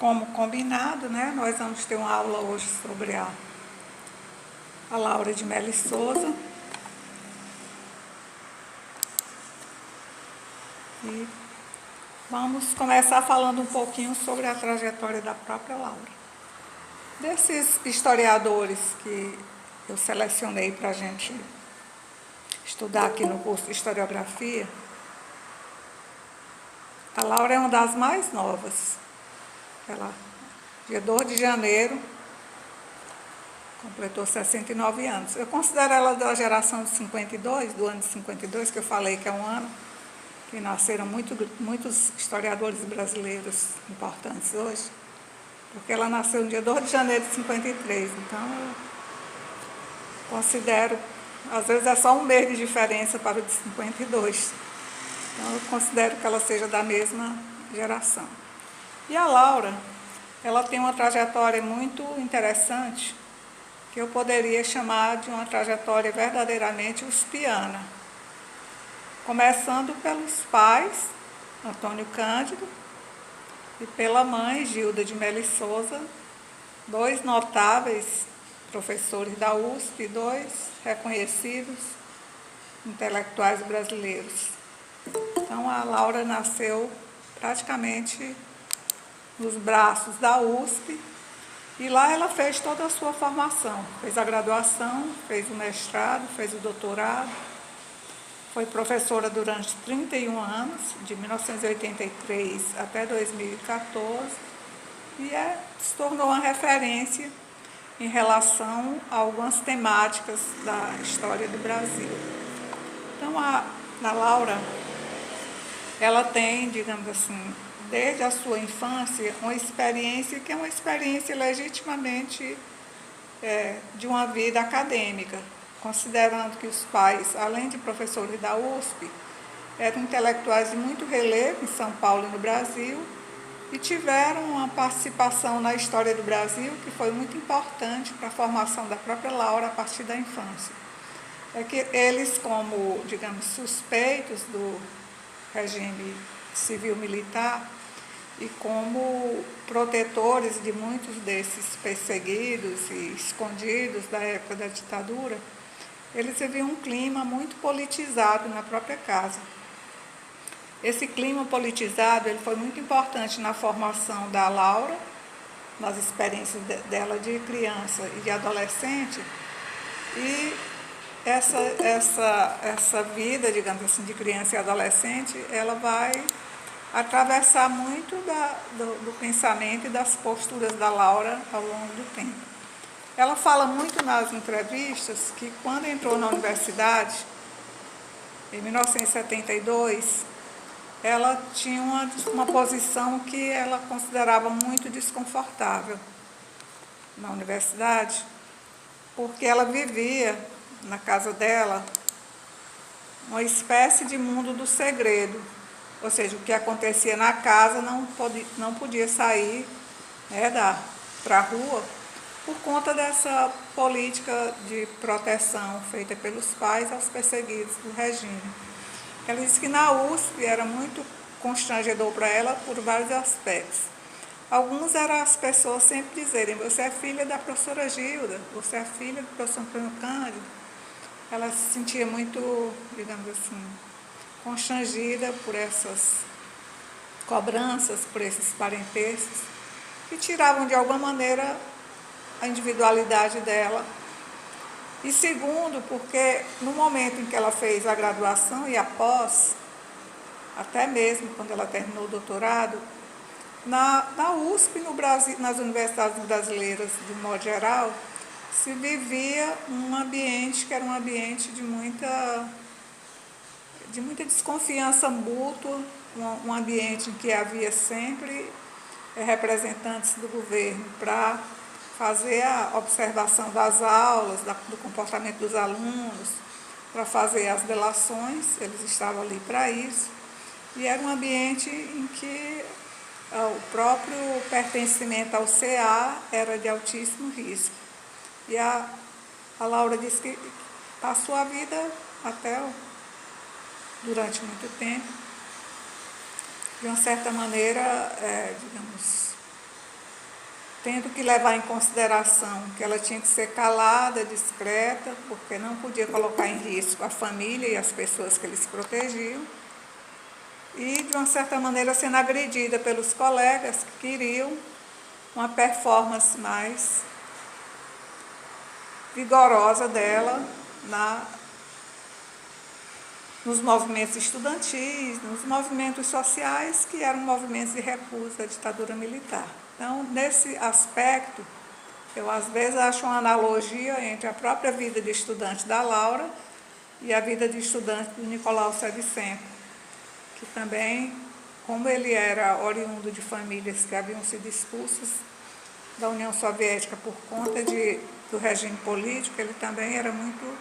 como combinado, né, nós vamos ter uma aula hoje sobre a Laura de Melo Souza. E vamos começar falando um pouquinho sobre a trajetória da própria Laura. Desses historiadores que eu selecionei para a gente estudar aqui no curso de Historiografia, a Laura é uma das mais novas. Ela, dia 2 de janeiro, completou 69 anos. Eu considero ela da geração de 52, do ano de 52, que eu falei que é um ano que nasceram muitos historiadores brasileiros importantes hoje, porque ela nasceu no dia 2 de janeiro de 53, então eu considero, às vezes é só um mês de diferença para o de 52, então eu considero que ela seja da mesma geração. E a Laura, ela tem uma trajetória muito interessante, que eu poderia chamar de uma trajetória verdadeiramente uspiana. Começando pelos pais, Antônio Cândido, e pela mãe, Gilda de Melo Souza, dois notáveis professores da USP, dois reconhecidos intelectuais brasileiros. Então, a Laura nasceu praticamente nos braços da USP, e lá ela fez toda a sua formação. Fez a graduação, fez o mestrado, fez o doutorado. Foi professora durante 31 anos, de 1983 até 2014, e se tornou uma referência em relação a algumas temáticas da história do Brasil. Então, a Laura, ela tem, digamos assim, desde a sua infância, uma experiência que é uma experiência legitimamente de uma vida acadêmica, considerando que os pais, além de professores da USP, eram intelectuais de muito relevo em São Paulo e no Brasil, e tiveram uma participação na história do Brasil que foi muito importante para a formação da própria Laura a partir da infância. É que eles, como, digamos, suspeitos do regime civil-militar e como protetores de muitos desses perseguidos e escondidos da época da ditadura, eles viviam um clima muito politizado na própria casa. Esse clima politizado ele foi muito importante na formação da Laura, nas experiências dela de criança e de adolescente, e essa vida, digamos assim, de criança e adolescente, ela vai atravessar muito do pensamento e das posturas da Laura ao longo do tempo. Ela fala muito nas entrevistas que quando entrou na universidade, em 1972, ela tinha uma posição que ela considerava muito desconfortável na universidade, porque ela vivia na casa dela uma espécie de mundo do segredo, ou seja, o que acontecia na casa não podia sair para a rua, por conta dessa política de proteção feita pelos pais aos perseguidos do regime. Ela disse que na USP era muito constrangedor para ela por vários aspectos. Alguns eram as pessoas sempre dizerem: você é filha da professora Gilda, você é filha do professor Antônio Cândido. Ela se sentia muito, digamos assim, constrangida por essas cobranças, por esses parentescos, que tiravam de alguma maneira a individualidade dela. E segundo, porque no momento em que ela fez a graduação e após, até mesmo quando ela terminou o doutorado, na USP, no Brasil, nas universidades brasileiras, de modo geral, se vivia um ambiente que era um ambiente de muita desconfiança mútua, um ambiente em que havia sempre representantes do governo para fazer a observação das aulas, do comportamento dos alunos, para fazer as delações, eles estavam ali para isso, e era um ambiente em que o próprio pertencimento ao CA era de altíssimo risco. E a Laura disse que passou a vida durante muito tempo, de uma certa maneira, digamos, tendo que levar em consideração que ela tinha que ser calada, discreta, porque não podia colocar em risco a família e as pessoas que eles protegiam, e, de uma certa maneira, sendo agredida pelos colegas que queriam uma performance mais vigorosa dela nos movimentos estudantis, nos movimentos sociais, que eram movimentos de recusa à ditadura militar. Então, nesse aspecto, eu às vezes acho uma analogia entre a própria vida de estudante da Laura e a vida de estudante do Nicolau Sevicenko, que também, como ele era oriundo de famílias que haviam sido expulsas da União Soviética por conta do regime político, ele também era muito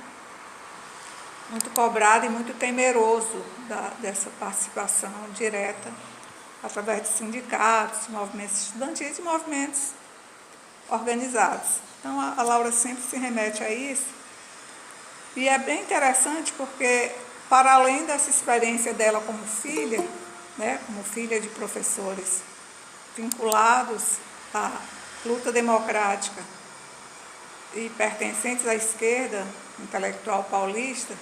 cobrado e muito temeroso dessa participação direta através de sindicatos, movimentos estudantis e movimentos organizados. Então, a Laura sempre se remete a isso. E é bem interessante porque, para além dessa experiência dela como filha, né, como filha de professores vinculados à luta democrática e pertencentes à esquerda intelectual paulista,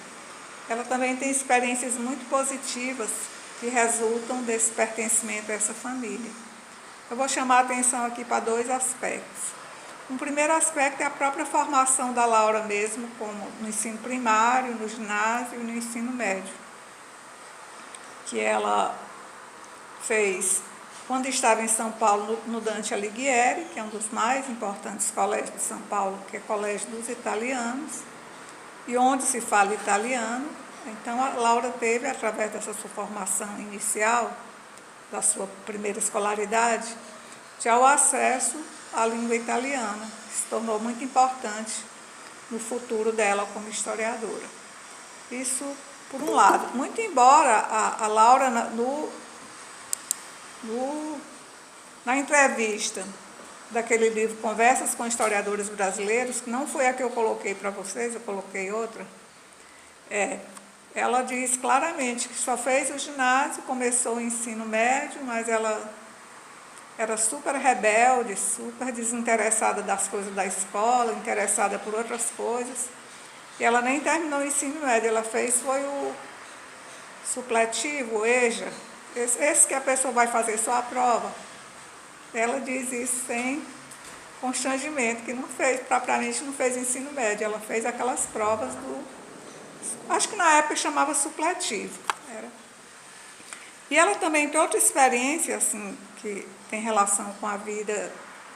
ela também tem experiências muito positivas que resultam desse pertencimento a essa família. Eu vou chamar a atenção aqui para dois aspectos. Um primeiro aspecto é a própria formação da Laura mesmo, como no ensino primário, no ginásio e no ensino médio, que ela fez quando estava em São Paulo, no Dante Alighieri, que é um dos mais importantes colégios de São Paulo, que é o Colégio dos Italianos, e onde se fala italiano. Então, a Laura teve, através dessa sua formação inicial, da sua primeira escolaridade, já o acesso à língua italiana, que se tornou muito importante no futuro dela como historiadora. Isso, por um lado. Muito embora a Laura, na entrevista daquele livro Conversas com Historiadores Brasileiros, que não foi a que eu coloquei para vocês, eu coloquei outra, ela diz claramente que só fez o ginásio, começou o ensino médio, mas ela era super rebelde, super desinteressada das coisas da escola, interessada por outras coisas, e ela nem terminou o ensino médio, ela fez foi o supletivo, o EJA, esse que a pessoa vai fazer só a prova. Ela diz isso sem constrangimento, que não fez, propriamente não fez ensino médio, ela fez aquelas provas acho que na época chamava supletivo. E ela também tem outra experiência, assim, que tem relação com a vida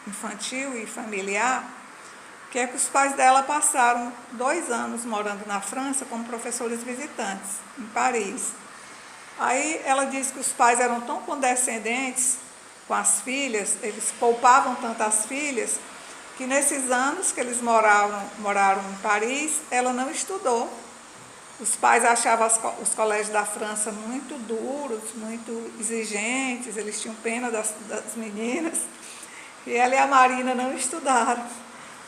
infantil e familiar, que é que os pais dela passaram 2 anos morando na França como professores visitantes, em Paris. Aí ela diz que os pais eram tão condescendentes com as filhas, eles poupavam tanto as filhas, que nesses anos que eles moraram em Paris, ela não estudou. Os pais achavam os colégios da França muito duros, muito exigentes, eles tinham pena das meninas, e ela e a Marina não estudaram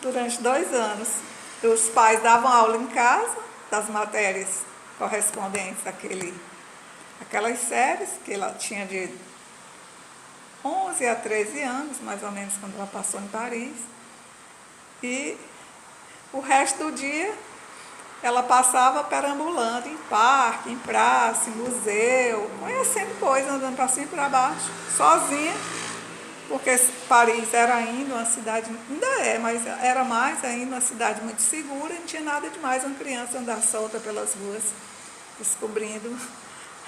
durante 2 anos. Os pais davam aula em casa, das matérias correspondentes àquelas séries, que ela tinha de 11 a 13 anos, mais ou menos, quando ela passou em Paris. E o resto do dia ela passava perambulando em parque, em praça, em museu, conhecendo coisas, andando para cima e para baixo, sozinha, porque Paris era ainda uma cidade, ainda é, mas era mais ainda uma cidade muito segura, e não tinha nada demais uma criança andar solta pelas ruas, descobrindo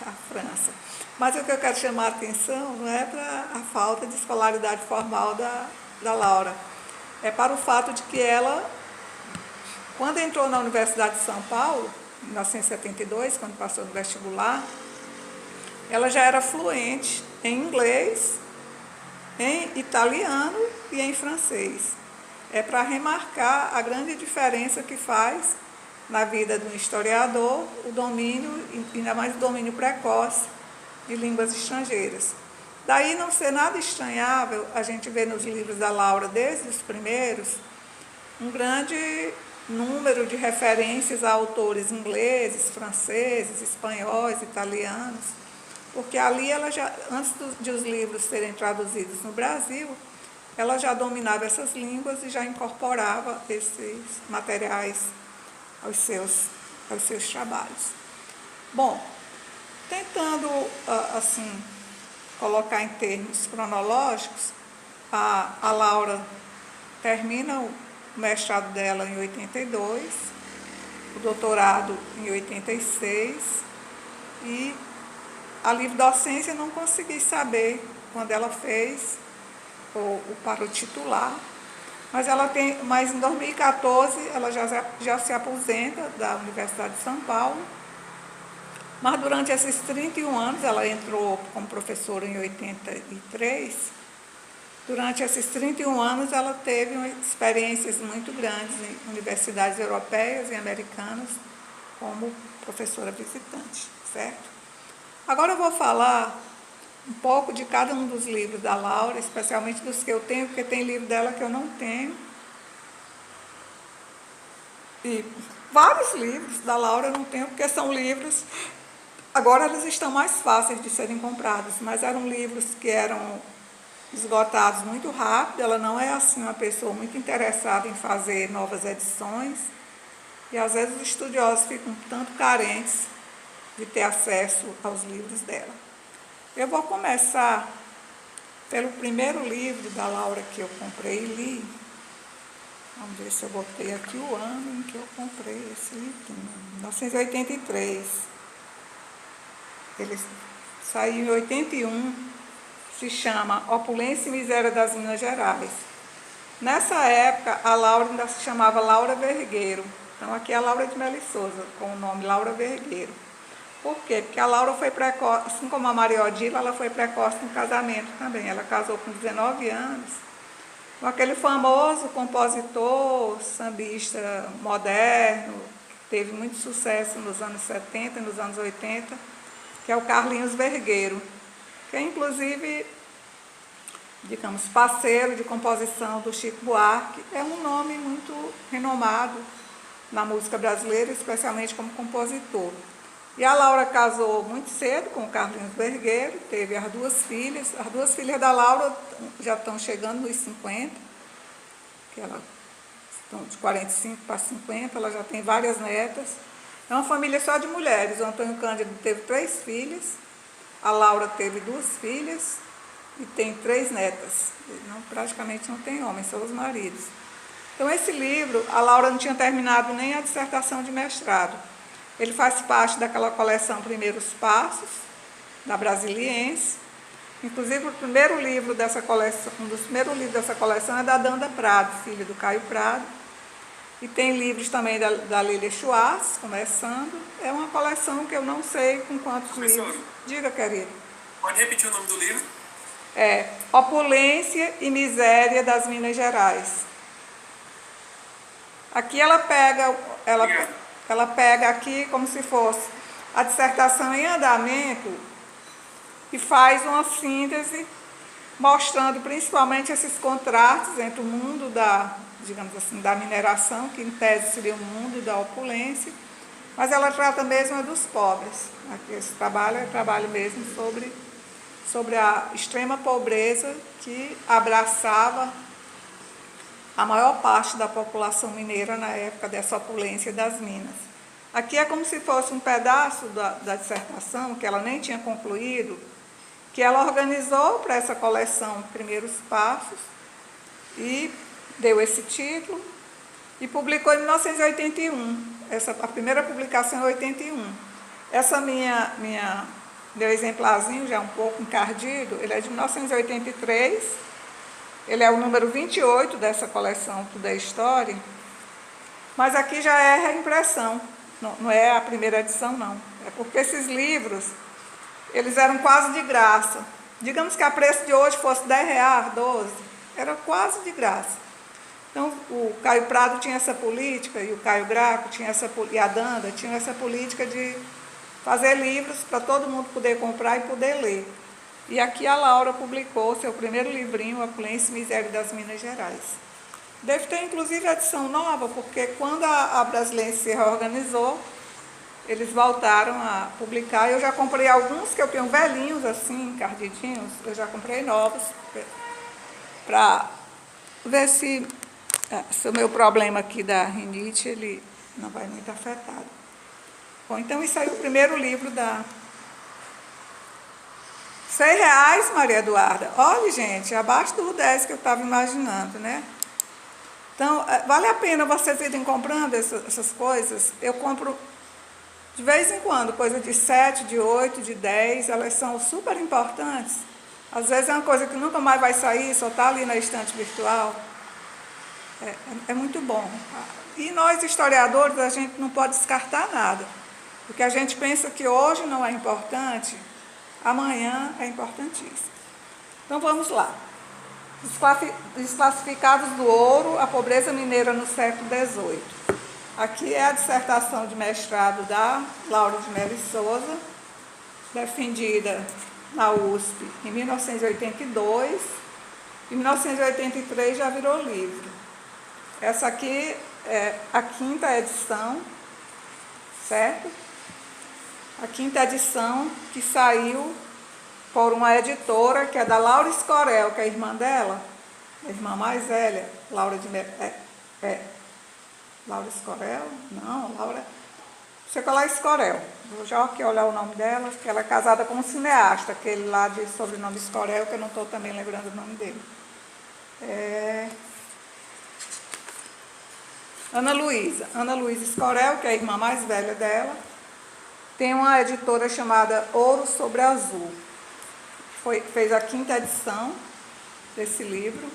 a França. Mas o que eu quero chamar a atenção não é para a falta de escolaridade formal da Laura, é para o fato de que ela, quando entrou na Universidade de São Paulo, em 1972, quando passou no vestibular, ela já era fluente em inglês, em italiano e em francês. É para remarcar a grande diferença que faz na vida do historiador o domínio, ainda mais o domínio precoce de línguas estrangeiras. Daí não ser nada estranhável a gente ver nos livros da Laura, desde os primeiros, um grande número de referências a autores ingleses, franceses, espanhóis, italianos, porque ali ela já, antes de os livros serem traduzidos no Brasil, ela já dominava essas línguas e já incorporava esses materiais aos seus trabalhos. Bom, tentando, assim, colocar em termos cronológicos, a Laura termina o mestrado dela em 82, o doutorado em 86, e a livre docência não consegui saber quando ela fez para o titular, mas em 2014 ela já se aposenta da Universidade de São Paulo, mas durante esses 31 anos, ela entrou como professora em 83, durante esses 31 anos ela teve experiências muito grandes em universidades europeias e americanas como professora visitante, certo? Agora eu vou falar um pouco de cada um dos livros da Laura, especialmente dos que eu tenho, porque tem livro dela que eu não tenho. E vários livros da Laura eu não tenho, porque são livros... Agora eles estão mais fáceis de serem comprados, mas eram livros que eram esgotados muito rápido. Ela não é assim uma pessoa muito interessada em fazer novas edições, e às vezes os estudiosos ficam tanto carentes de ter acesso aos livros dela. Eu vou começar pelo primeiro livro da Laura que eu comprei e li. Vamos ver se eu botei aqui o ano em que eu comprei esse livro, 1983. Ele saiu em 81, se chama Opulência e Miséria das Minas Gerais. Nessa época, a Laura ainda se chamava Laura Vergueiro. Então, aqui é a Laura de Melo Souza, com o nome Laura Vergueiro. Por quê? Porque a Laura foi precoce, assim como a Maria Odila, ela foi precoce no casamento também. Ela casou com 19 anos, com aquele famoso compositor, sambista moderno, que teve muito sucesso nos anos 70 e nos anos 80, que é o Carlinhos Vergueiro, que é, inclusive, digamos, parceiro de composição do Chico Buarque. É um nome muito renomado na música brasileira, especialmente como compositor. E a Laura casou muito cedo com o Carlinhos Vergueiro, teve as duas filhas. As duas filhas da Laura já estão chegando nos 50, que elas estão de 45 para 50, ela já tem várias netas. É uma família só de mulheres. O Antônio Cândido teve 3 filhas, a Laura teve 2 filhas e tem 3 netas. Praticamente não tem homens, são os maridos. Então, esse livro, a Laura não tinha terminado nem a dissertação de mestrado. Ele faz parte daquela coleção Primeiros Passos, da Brasiliense. Inclusive, o primeiro livro dessa coleção, um dos primeiros livros dessa coleção é da Danda Prado, filha do Caio Prado. E tem livros também da Lília Schwartz, começando. É uma coleção que eu não sei com quantos livros. Diga, querido. Pode repetir o nome do livro? É Opulência e Miséria das Minas Gerais. Aqui ela pega aqui como se fosse a dissertação em andamento e faz uma síntese mostrando principalmente esses contrastes entre o mundo digamos assim, da mineração, que em tese seria o mundo da opulência, mas ela trata mesmo dos pobres. Aqui esse trabalho é trabalho mesmo sobre a extrema pobreza que abraçava a maior parte da população mineira na época dessa opulência das minas. Aqui é como se fosse um pedaço da dissertação, que ela nem tinha concluído, que ela organizou para essa coleção Primeiros Passos e deu esse título e publicou em 1981. A primeira publicação é 81. Essa meu exemplarzinho, já um pouco encardido, ele é de 1983, ele é o número 28 dessa coleção Toda a História, mas aqui já é reimpressão, não é a primeira edição, não. É porque esses livros, eles eram quase de graça. Digamos que a preço de hoje fosse R$10, 12, era quase de graça. Então, o Caio Prado tinha essa política, e o Caio Graco e a Danda tinham essa política de fazer livros para todo mundo poder comprar e poder ler. E aqui a Laura publicou seu primeiro livrinho, Opulência e Miséria das Minas Gerais. Deve ter, inclusive, a edição nova, porque quando a Brasiliense se reorganizou, eles voltaram a publicar. Eu já comprei alguns que eu tenho velhinhos, assim, encardidinhos, eu já comprei novos para ver se o meu problema aqui da rinite, ele não vai muito afetado. Bom, então isso aí é o primeiro livro da... R$6, Maria Eduarda. Olha, gente, abaixo do 10 que eu estava imaginando, né? Então, vale a pena vocês irem comprando essas coisas. Eu compro de vez em quando, coisa de 7, de 8, de 10, elas são super importantes. Às vezes é uma coisa que nunca mais vai sair, só está ali na estante virtual. É muito bom. E nós, historiadores, a gente não pode descartar nada. O que a gente pensa que hoje não é importante, amanhã é importantíssimo. Então vamos lá. Desclassificados do ouro, a pobreza mineira no século XVIII. Aqui é a dissertação de mestrado da Laura de Melo e Souza, defendida na USP em 1982. Em 1983 já virou livro. Essa aqui é a 5ª edição, certo? A 5ª edição que saiu por uma editora que é da Laura Escorel, que é a irmã dela, a irmã mais velha, Laura de Melo. Laura Escorel? Não, Laura... Sei que ela é Escorel. Vou já aqui olhar o nome dela, que ela é casada com um cineasta, aquele lá de sobrenome Escorel, que eu não estou também lembrando o nome dele. Ana Luísa Escorel, que é a irmã mais velha dela, tem uma editora chamada Ouro sobre Azul. Fez a 5ª edição desse livro,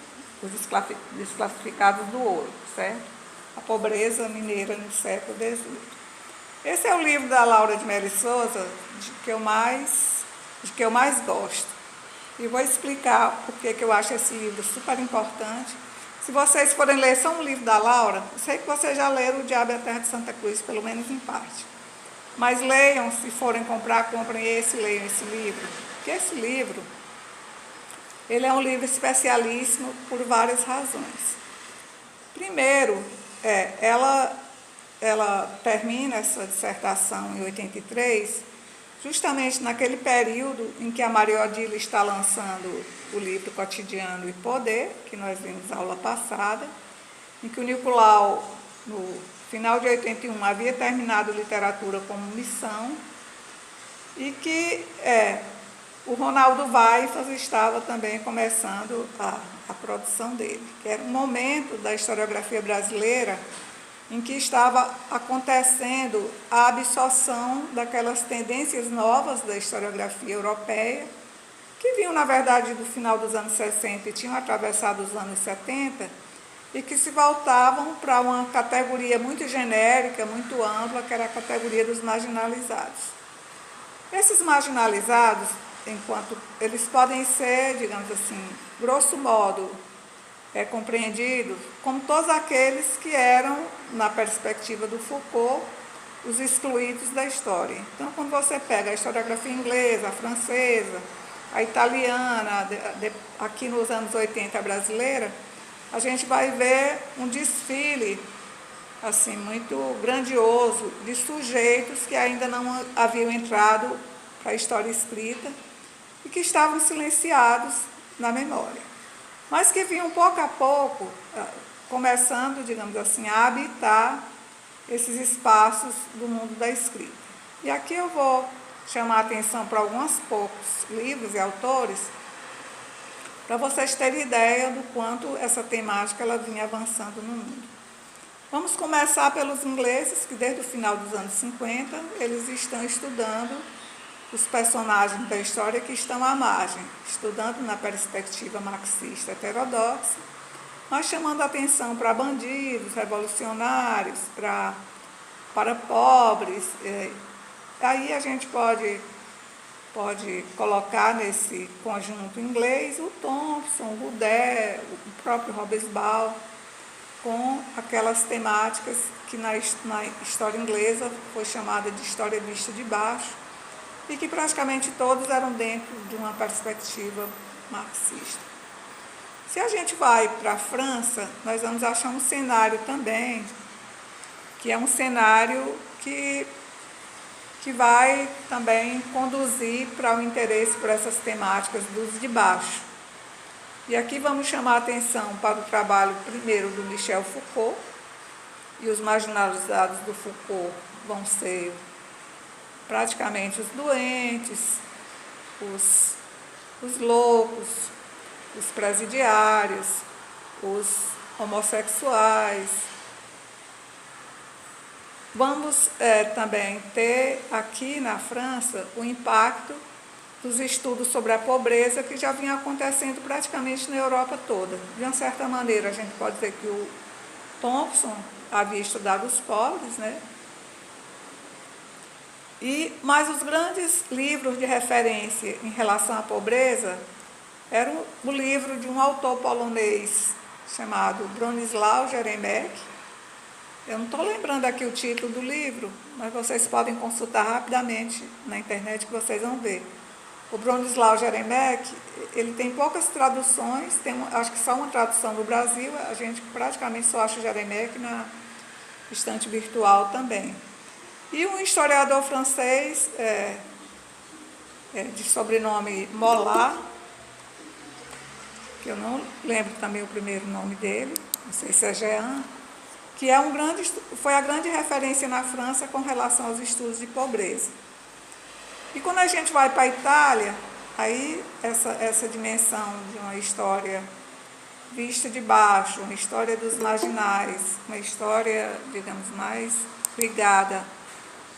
Os Desclassificados do Ouro, certo? A pobreza mineira no século XVIII. Esse é o livro da Laura de Melo e Souza de que eu mais gosto. E vou explicar por que eu acho esse livro super importante. Se vocês forem ler só um livro da Laura, eu sei que vocês já leram O Diabo e a Terra de Santa Cruz, pelo menos em parte. Mas leiam, se forem comprar, comprem leiam esse livro. Porque esse livro, ele é um livro especialíssimo por várias razões. Primeiro, ela termina essa dissertação em 83, justamente naquele período em que a Maria Odília está lançando o livro Cotidiano e Poder, que nós vimos na aula passada, em que o Nicolau, no final de 81, havia terminado literatura como missão, e que o Ronaldo Waifas estava também começando a produção dele, que era um momento da historiografia brasileira em que estava acontecendo a absorção daquelas tendências novas da historiografia europeia, que vinham, na verdade, do final dos anos 60 e tinham atravessado os anos 70, e que se voltavam para uma categoria muito genérica, muito ampla, que era a categoria dos marginalizados. Esses marginalizados, enquanto eles podem ser, digamos assim, grosso modo, compreendidos como todos aqueles que eram, na perspectiva do Foucault, os excluídos da história. Então, quando você pega a historiografia inglesa, a francesa, a italiana, aqui nos anos 80 a brasileira, a gente vai ver um desfile assim, muito grandioso de sujeitos que ainda não haviam entrado para a história escrita e que estavam silenciados na memória, mas que vinham pouco a pouco, começando, digamos assim, a habitar esses espaços do mundo da escrita. E aqui eu vou chamar a atenção para alguns poucos livros e autores, para vocês terem ideia do quanto essa temática ela vinha avançando no mundo. Vamos começar pelos ingleses, que desde o final dos anos 50, eles estão estudando os personagens da história que estão à margem, estudando na perspectiva marxista heterodoxa, mas chamando a atenção para bandidos, revolucionários, para pobres. Aí a gente pode colocar nesse conjunto inglês o Thompson, o Goudé, o próprio Hobsbawm, com aquelas temáticas que na história inglesa foi chamada de história vista de baixo, e que praticamente todos eram dentro de uma perspectiva marxista. Se a gente vai para a França, nós vamos achar um cenário também, que é um cenário que vai também conduzir para o interesse por essas temáticas dos de baixo. E aqui vamos chamar a atenção para o trabalho primeiro do Michel Foucault, e os marginalizados do Foucault vão ser praticamente os doentes, os loucos, os presidiários, os homossexuais. Vamos também ter aqui na França o impacto dos estudos sobre a pobreza que já vinha acontecendo praticamente na Europa toda. De uma certa maneira, a gente pode dizer que o Thompson havia estudado os pobres, né? Mas os grandes livros de referência em relação à pobreza eram o livro de um autor polonês chamado Bronisław Geremek. Eu não estou lembrando aqui o título do livro, mas vocês podem consultar rapidamente na internet que vocês vão ver. O Bronisław Geremek, ele tem poucas traduções, acho que só uma tradução no Brasil, a gente praticamente só acha o Geremek na estante virtual também. E um historiador francês, de sobrenome Mollard, que eu não lembro também o primeiro nome dele, não sei se é Jean, que foi a grande referência na França com relação aos estudos de pobreza. E quando a gente vai para a Itália, aí essa dimensão de uma história vista de baixo, uma história dos marginais, uma história, digamos, mais ligada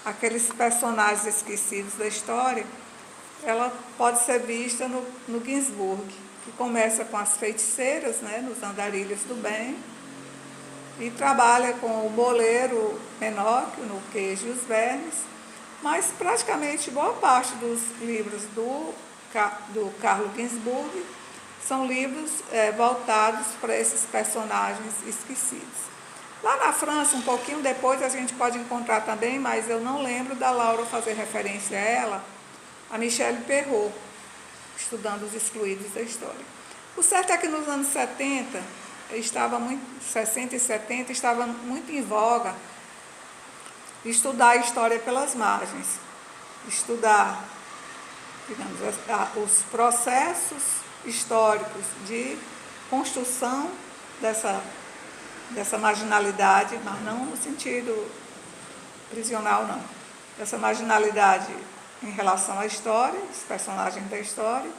àqueles personagens esquecidos da história, ela pode ser vista no Ginsburg, que começa com as feiticeiras, né, nos Andarilhos do Bem, e trabalha com o boleiro Menóquio, no Queijo e os Vermes, mas praticamente boa parte dos livros do Carlo Ginzburg são livros voltados para esses personagens esquecidos. Lá na França, um pouquinho depois, a gente pode encontrar também, mas eu não lembro da Laura fazer referência a ela, a Michelle Perrault, estudando os excluídos da história. O certo é que nos anos 60 e 70, estava muito em voga estudar a história pelas margens, estudar, digamos, os processos históricos de construção dessa marginalidade, mas não no sentido prisional, não. Dessa marginalidade em relação à história, os personagens da história.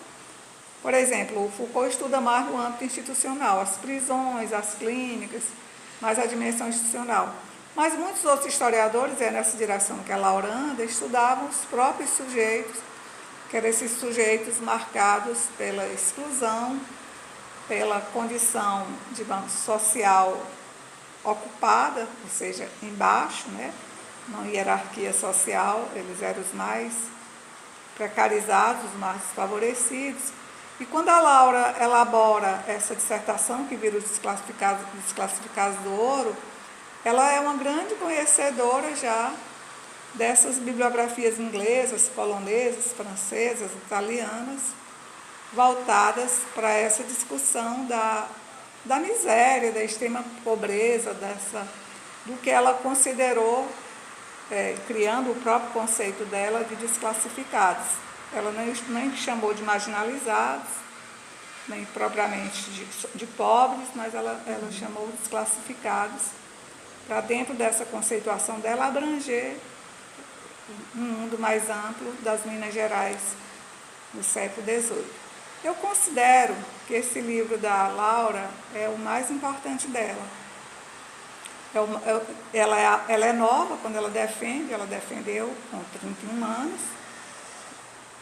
Por exemplo, o Foucault estuda mais no âmbito institucional, as prisões, as clínicas, mais a dimensão institucional. Mas muitos outros historiadores, nessa direção que a Laura anda, estudavam os próprios sujeitos, que eram esses sujeitos marcados pela exclusão, pela condição, digamos, social ocupada, ou seja, embaixo, né? Na hierarquia social, eles eram os mais precarizados, os mais desfavorecidos. E quando a Laura elabora essa dissertação, que vira os desclassificados do ouro, ela é uma grande conhecedora já dessas bibliografias inglesas, polonesas, francesas, italianas, voltadas para essa discussão da miséria, da extrema pobreza, do que ela considerou, criando o próprio conceito dela de desclassificados. Ela nem chamou de marginalizados, nem propriamente de pobres, mas ela chamou de desclassificados, para dentro dessa conceituação dela abranger um mundo mais amplo das Minas Gerais no século XVIII. Eu considero que esse livro da Laura é o mais importante dela. Ela é nova quando ela defendeu com 31 anos,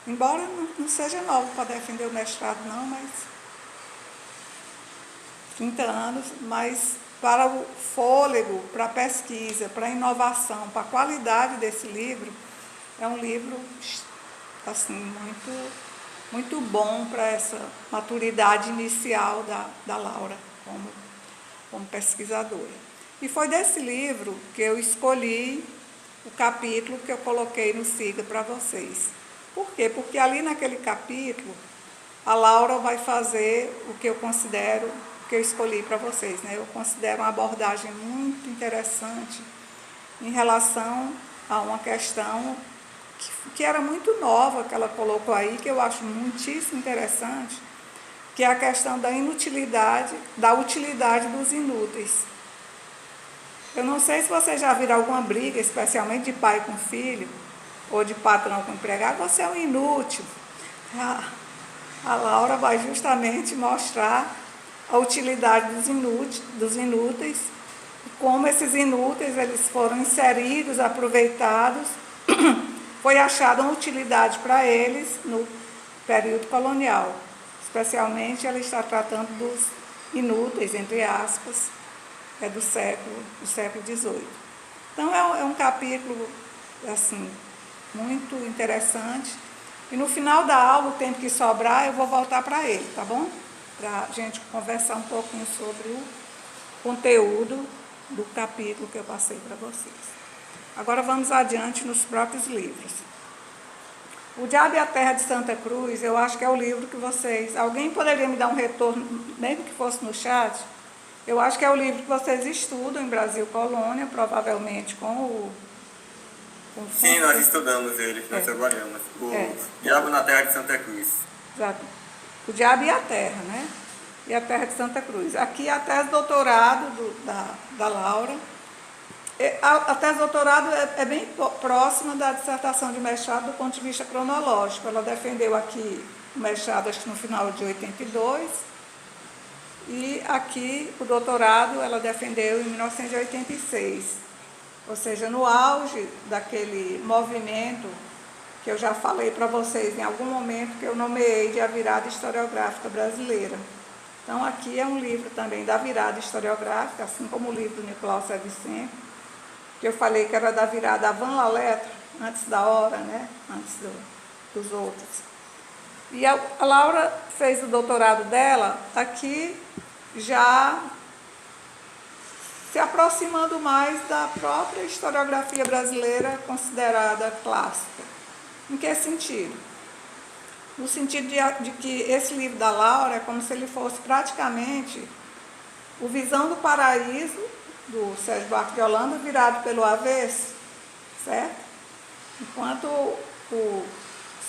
embora não seja nova para defender o mestrado não, mas 30 anos, mas para o fôlego, para a pesquisa, para a inovação, para a qualidade desse livro, é um livro assim, muito bom para essa maturidade inicial da Laura como pesquisadora. E foi desse livro que eu escolhi o capítulo que eu coloquei no Siga para vocês. Por quê? Porque ali naquele capítulo, a Laura vai fazer o que eu considero, que eu escolhi para vocês, né? Eu considero uma abordagem muito interessante em relação a uma questão que era muito nova, que ela colocou aí, que eu acho muitíssimo interessante, que é a questão da inutilidade, da utilidade dos inúteis. Eu não sei se vocês já viram alguma briga, especialmente de pai com filho, ou de patrão com empregado, você é um inútil. A Laura vai justamente mostrar a utilidade dos inúteis, como esses inúteis eles foram inseridos, aproveitados, foi achada uma utilidade para eles no período colonial. Especialmente ela está tratando dos inúteis, entre aspas, do século XVIII. Então é um capítulo assim, muito interessante. E no final da aula, o tempo que sobrar, eu vou voltar para ele, tá bom? Para a gente conversar um pouquinho sobre o conteúdo do capítulo que eu passei para vocês. Agora vamos adiante nos próprios livros. O Diabo e a Terra de Santa Cruz, eu acho que é o livro que vocês... Alguém poderia me dar um retorno, mesmo que fosse no chat? Eu acho que é o livro que vocês estudam em Brasil Colônia, provavelmente com o... Sim, nós estudamos ele, nós trabalhamos. O Diabo na Terra de Santa Cruz. Exato. O Diabo e a Terra, né? E a Terra de Santa Cruz. Aqui a tese de doutorado da Laura. A tese de doutorado é bem próxima da dissertação de mestrado do ponto de vista cronológico. Ela defendeu aqui o mestrado, acho que no final de 82, e aqui o doutorado ela defendeu em 1986. Ou seja, no auge daquele movimento que eu já falei para vocês em algum momento, que eu nomeei de A Virada Historiográfica Brasileira. Então, aqui é um livro também da virada historiográfica, assim como o livro do Nicolau Sevicento, que eu falei que era da virada avant la lettre, antes da hora, né? Antes dos outros. E a Laura fez o doutorado dela aqui já se aproximando mais da própria historiografia brasileira considerada clássica. Em que sentido? No sentido de que esse livro da Laura é como se ele fosse praticamente o Visão do Paraíso, do Sérgio Buarque de Holanda, virado pelo avesso, certo? Enquanto o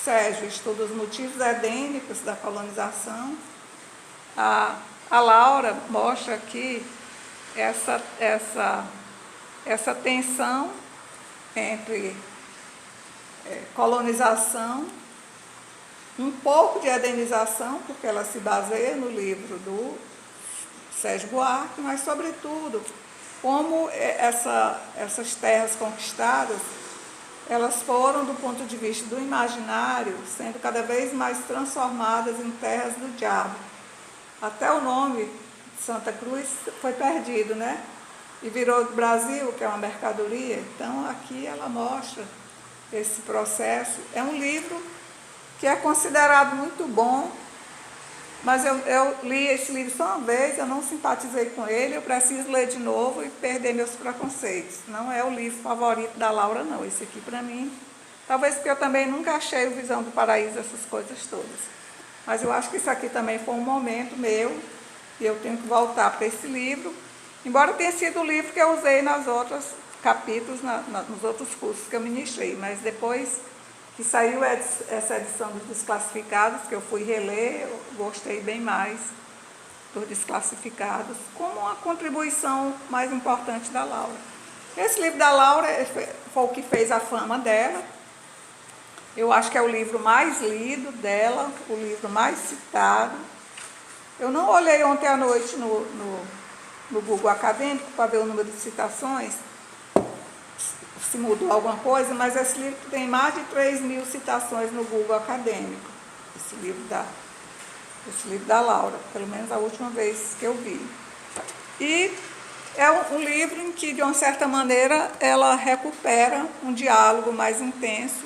Sérgio estuda os motivos edênicos da colonização, a Laura mostra aqui essa tensão entre colonização, um pouco de edenização, porque ela se baseia no livro do Sérgio Buarque, mas, sobretudo, como essas terras conquistadas, elas foram, do ponto de vista do imaginário, sendo cada vez mais transformadas em terras do diabo. Até o nome Santa Cruz foi perdido, né? E virou Brasil, que é uma mercadoria. Então, aqui ela mostra esse processo. É um livro que é considerado muito bom, mas eu li esse livro só uma vez, eu não simpatizei com ele, eu preciso ler de novo e perder meus preconceitos. Não é o livro favorito da Laura, não. Esse aqui, para mim, talvez porque eu também nunca achei o Visão do Paraíso, essas coisas todas. Mas eu acho que isso aqui também foi um momento meu, e eu tenho que voltar para esse livro, embora tenha sido o livro que eu usei nas outras capítulos, nos outros cursos que eu ministrei, mas depois que saiu essa edição dos Desclassificados, que eu fui reler, eu gostei bem mais dos Desclassificados, como uma contribuição mais importante da Laura. Esse livro da Laura foi o que fez a fama dela. Eu acho que é o livro mais lido dela, o livro mais citado. Eu não olhei ontem à noite no Google Acadêmico para ver o número de citações, se mudou alguma coisa, mas esse livro tem mais de 3.000 citações no Google Acadêmico, esse livro da Laura, pelo menos a última vez que eu vi. E é um livro em que, de uma certa maneira, ela recupera um diálogo mais intenso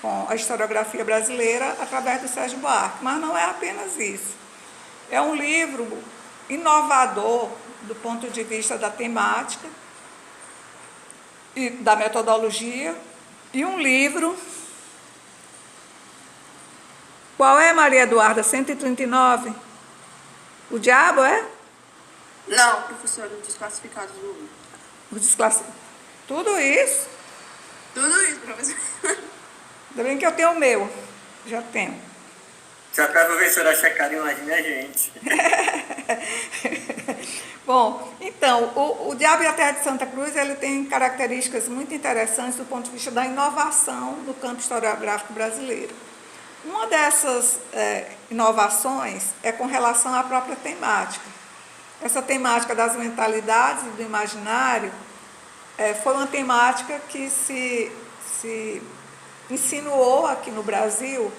com a historiografia brasileira através do Sérgio Buarque, mas não é apenas isso. É um livro inovador do ponto de vista da temática e da metodologia, e um livro... Qual é, Maria Eduarda? 139? O diabo, é? Não, professora, os Desclassificados do Google. Os Desclassificados. Tudo isso? Tudo isso, professora. Ainda bem que eu tenho o meu. Já tenho. Se a professora checar, imagine a gente. Bom, então, o Diabo e a Terra de Santa Cruz, ele tem características muito interessantes do ponto de vista da inovação no campo historiográfico brasileiro. Uma dessas inovações é com relação à própria temática. Essa temática das mentalidades e do imaginário foi uma temática que se insinuou aqui no Brasil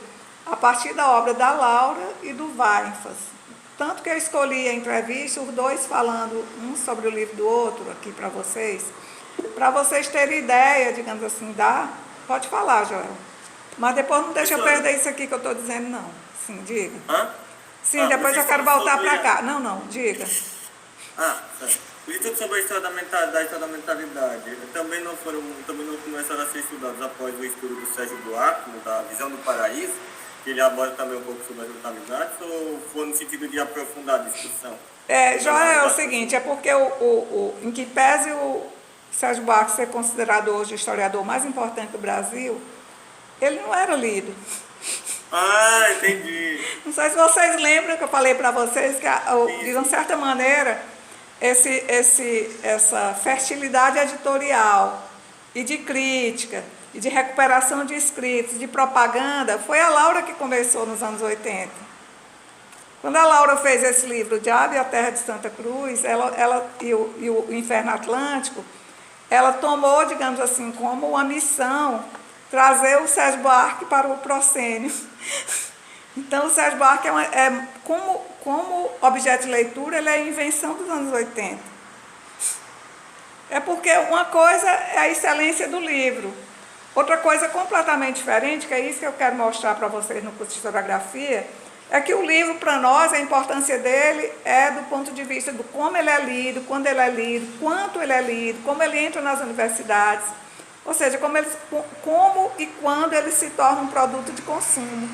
a partir da obra da Laura e do Weinfels. Tanto que eu escolhi a entrevista, os dois falando um sobre o livro do outro aqui para vocês terem ideia, digamos assim, Pode falar, Joel. Mas depois não deixa eu perder isso aqui que eu estou dizendo, não. Sim, diga. Hã? Sim, depois eu quero voltar para cá. Não, diga. Os estudos sobre a história da mentalidade também não começaram a ser estudados após o estudo do Sérgio Buarque, da Visão do Paraíso, que ele aborda também um pouco sobre as mentalidades, ou foi no sentido de aprofundar a discussão? Joel, é o seguinte, é porque em que pese o Sérgio Buarque ser considerado hoje o historiador mais importante do Brasil, ele não era lido. Entendi. Não sei se vocês lembram que eu falei para vocês que, de uma certa maneira, essa fertilidade editorial e de crítica e de recuperação de escritos, de propaganda, foi a Laura que começou nos anos 80. Quando a Laura fez esse livro, O Diabo e a Terra de Santa Cruz, e o Inferno Atlântico, ela tomou, digamos assim, como uma missão trazer o Sérgio Buarque para o proscênio. Então, o Sérgio Buarque como objeto de leitura, ele é a invenção dos anos 80. É porque uma coisa é a excelência do livro. Outra coisa completamente diferente, que é isso que eu quero mostrar para vocês no curso de historiografia, é que o livro, para nós, a importância dele é do ponto de vista do como ele é lido, quando ele é lido, quanto ele é lido, como ele entra nas universidades, ou seja, como e quando ele se torna um produto de consumo,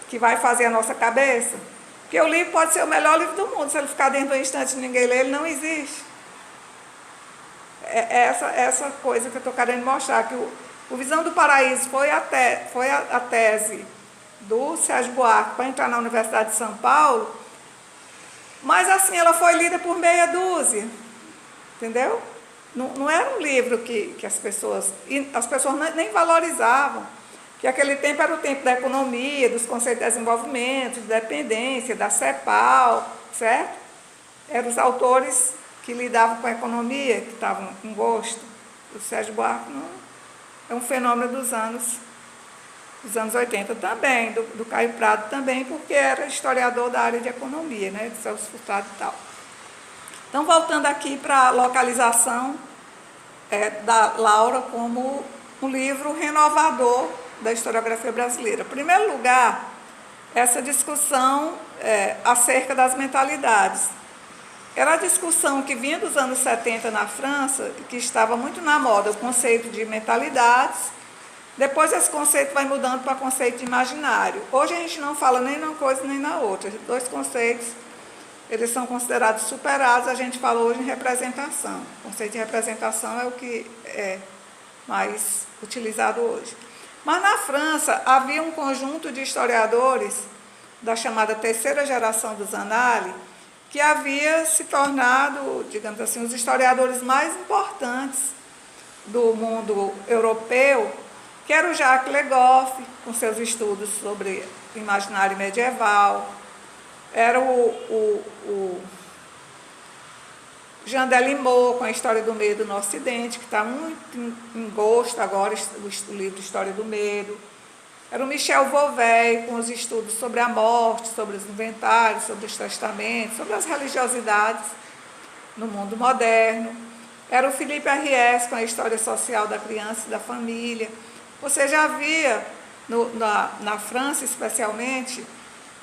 que vai fazer a nossa cabeça. Porque o livro pode ser o melhor livro do mundo, se ele ficar dentro de um instante e ninguém lê, ele não existe. É essa coisa que eu estou querendo mostrar, que o Visão do Paraíso foi a tese do Sérgio Buarque para entrar na Universidade de São Paulo, mas assim, ela foi lida por meia dúzia, entendeu? Não era um livro que as pessoas nem valorizavam, que aquele tempo era o tempo da economia, dos conceitos de desenvolvimento, de dependência, da CEPAL, certo? Eram os autores que lidavam com a economia, que estavam com gosto. O Sérgio Buarque não, é um fenômeno dos anos 80 também, do Caio Prado também, porque era historiador da área de economia, né, de Celso Furtado e tal. Então, voltando aqui para a localização da Laura como um livro renovador da historiografia brasileira. Em primeiro lugar, essa discussão acerca das mentalidades. Era a discussão que vinha dos anos 70 na França, que estava muito na moda, o conceito de mentalidades. Depois esse conceito vai mudando para conceito de imaginário. Hoje a gente não fala nem numa coisa nem na outra. Os dois conceitos, eles são considerados superados, a gente fala hoje em representação. O conceito de representação é o que é mais utilizado hoje. Mas na França havia um conjunto de historiadores da chamada terceira geração dos Annales, que havia se tornado, digamos assim, os historiadores mais importantes do mundo europeu, que era o Jacques Le Goff, com seus estudos sobre o imaginário medieval, era o Jean Delimot, com a História do Medo no Ocidente, que está muito em gosto agora, o livro História do Medo. Era o Michel Beauvais, com os estudos sobre a morte, sobre os inventários, sobre os testamentos, sobre as religiosidades no mundo moderno. Era o Philippe Ariès, com a História Social da Criança e da Família. Ou seja, havia, na França especialmente,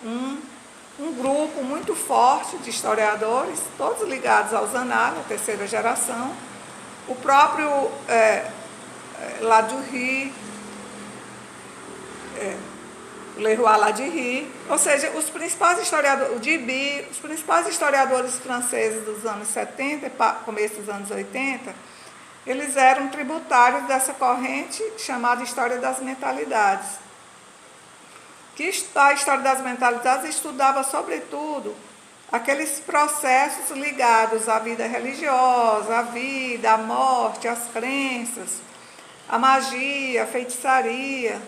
um grupo muito forte de historiadores, todos ligados aos Annales, a terceira geração. O próprio Ladurie, Leroy Ladurie, ou seja, os principais historiadores, o Duby, os principais historiadores franceses dos anos 70, começo dos anos 80, eles eram tributários dessa corrente chamada História das Mentalidades, que a história das mentalidades estudava, sobretudo, aqueles processos ligados à vida religiosa, à vida, à morte, às crenças, à magia, à feitiçaria,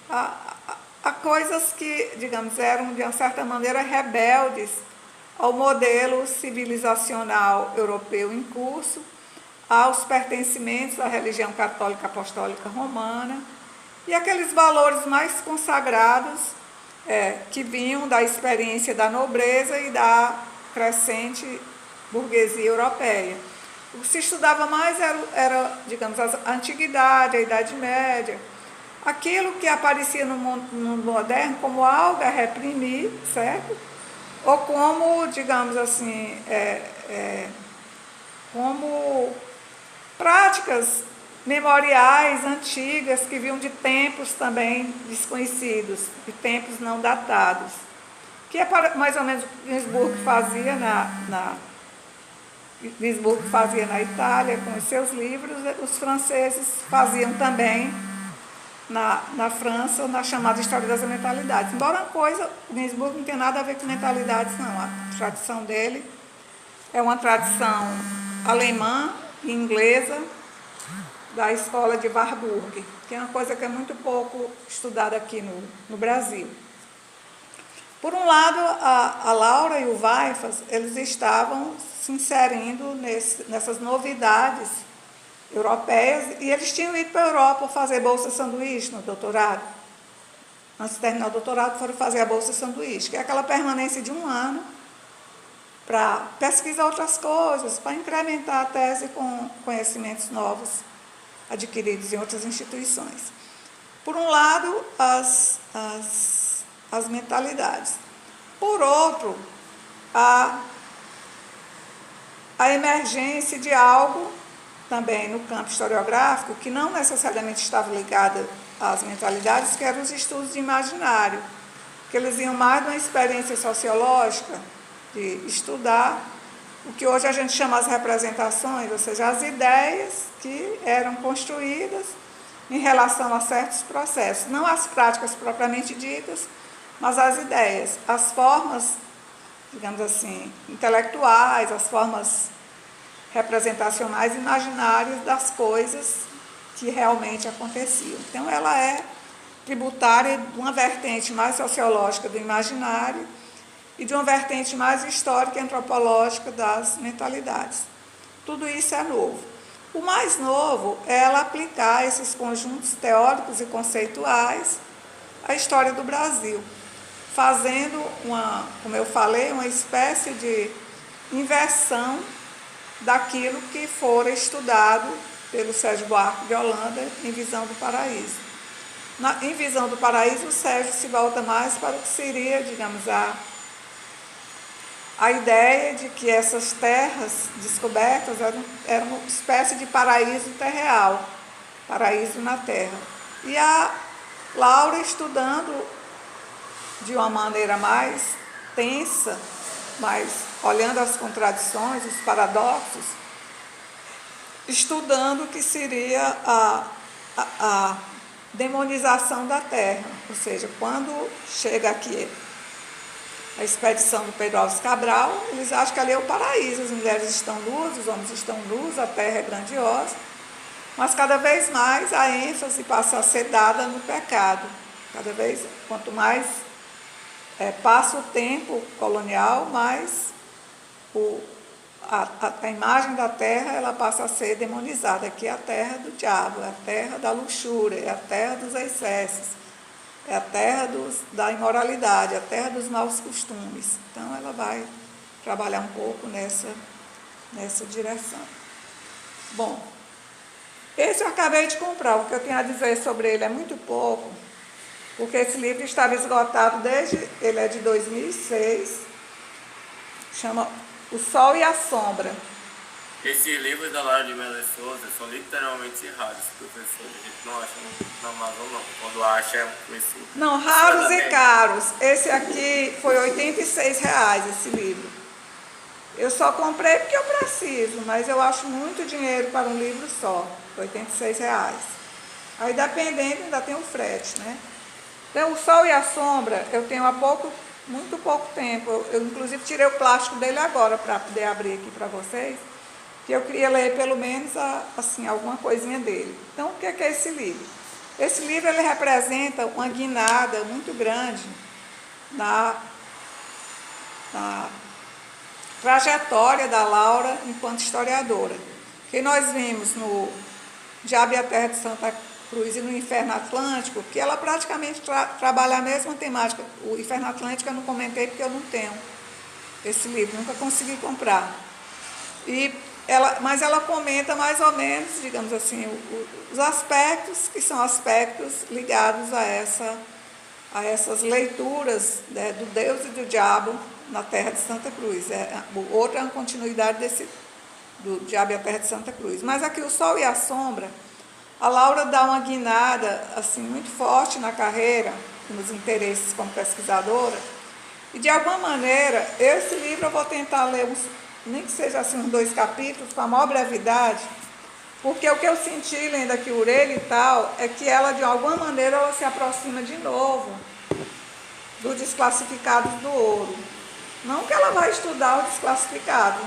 a coisas que, digamos, eram, de uma certa maneira, rebeldes ao modelo civilizacional europeu em curso, aos pertencimentos à religião católica apostólica romana e aqueles valores mais consagrados que vinham da experiência da nobreza e da crescente burguesia europeia. O que se estudava mais era digamos, a antiguidade, a Idade Média, aquilo que aparecia no mundo moderno como algo a reprimir, certo? Ou como, digamos assim, como práticas memoriais antigas que vinham de tempos também desconhecidos, de tempos não datados, que é mais ou menos o que Ginsburg fazia Ginsburg fazia na Itália com os seus livros, os franceses faziam também na França, na chamada História das Mentalidades. Embora uma coisa, Ginsburg não tem nada a ver com mentalidades, não. A tradição dele é uma tradição alemã e inglesa da escola de Warburg, que é uma coisa que é muito pouco estudada aqui no Brasil. Por um lado, a Laura e o Weifers, eles estavam se inserindo nessas novidades europeias, e eles tinham ido para a Europa fazer bolsa sanduíche no doutorado. Antes de terminar o doutorado, foram fazer a bolsa sanduíche, que é aquela permanência de 1 ano para pesquisar outras coisas, para incrementar a tese com conhecimentos novos adquiridos em outras instituições. Por um lado, as mentalidades. Por outro, a emergência de algo também no campo historiográfico, que não necessariamente estava ligado às mentalidades, que eram os estudos de imaginário, que eles iam mais de uma experiência sociológica, de estudar o que hoje a gente chama as representações, ou seja, as ideias que eram construídas em relação a certos processos, não as práticas propriamente ditas, mas as ideias, as formas, digamos assim, intelectuais, as formas representacionais imaginárias das coisas que realmente aconteciam. Então, ela é tributária de uma vertente mais sociológica do imaginário e de uma vertente mais histórica e antropológica das mentalidades. Tudo isso é novo. O mais novo é ela aplicar esses conjuntos teóricos e conceituais à história do Brasil, fazendo como eu falei, uma espécie de inversão daquilo que fora estudado pelo Sérgio Buarque de Holanda em Visão do Paraíso. Em Visão do Paraíso, o Sérgio se volta mais para o que seria, digamos, a ideia de que essas terras descobertas eram uma espécie de paraíso terreal, paraíso na terra. E a Laura estudando de uma maneira mais tensa, mas olhando as contradições, os paradoxos, estudando o que seria a demonização da terra. Ou seja, quando chega aqui a expedição do Pedro Alves Cabral, eles acham que ali é o paraíso, as mulheres estão nuas, os homens estão nus, a terra é grandiosa, mas cada vez mais a ênfase passa a ser dada no pecado. Cada vez, quanto mais passa o tempo colonial, mais a imagem da terra ela passa a ser demonizada. Aqui é a terra do diabo, é a terra da luxúria, é a terra dos excessos, é a terra da imoralidade, a terra dos maus costumes. Então, ela vai trabalhar um pouco nessa direção. Bom, esse eu acabei de comprar. O que eu tenho a dizer sobre ele é muito pouco, porque esse livro estava esgotado ele é de 2006, chama O Sol e a Sombra. Esses livros da Laura de Melo Souza são literalmente raros, professor. A gente não acha no Amazon, não. Quando acha, é um preço. Não, raros e caros. Esse aqui foi R$ 86, esse livro. Eu só comprei porque eu preciso, mas eu acho muito dinheiro para um livro só, R$ 86. Aí, dependendo, ainda tem o frete, né? Então, o Sol e a Sombra, eu tenho há muito pouco tempo, eu inclusive tirei o plástico dele agora para poder abrir aqui para vocês, que eu queria ler pelo menos assim, alguma coisinha dele. Então, o que é esse livro? Esse livro ele representa uma guinada muito grande na trajetória da Laura enquanto historiadora. Que nós vimos no Diabo e a Terra de Santa Cruz e no Inferno Atlântico, que ela praticamente trabalha a mesma temática. O Inferno Atlântico eu não comentei porque eu não tenho esse livro, nunca consegui comprar. Mas ela comenta mais ou menos, digamos assim, os aspectos que são aspectos ligados a essas leituras, né, do Deus e do Diabo na Terra de Santa Cruz. Outra é uma continuidade do Diabo e a Terra de Santa Cruz. Mas aqui o Sol e a Sombra, a Laura dá uma guinada assim, muito forte na carreira, nos interesses como pesquisadora, e de alguma maneira, esse livro eu vou tentar ler nem que seja assim, uns 2 capítulos, com a maior brevidade, porque o que eu senti lendo aqui o Urelha e tal, é que ela, de alguma maneira, ela se aproxima de novo do Desclassificados do Ouro. Não que ela vai estudar o Desclassificado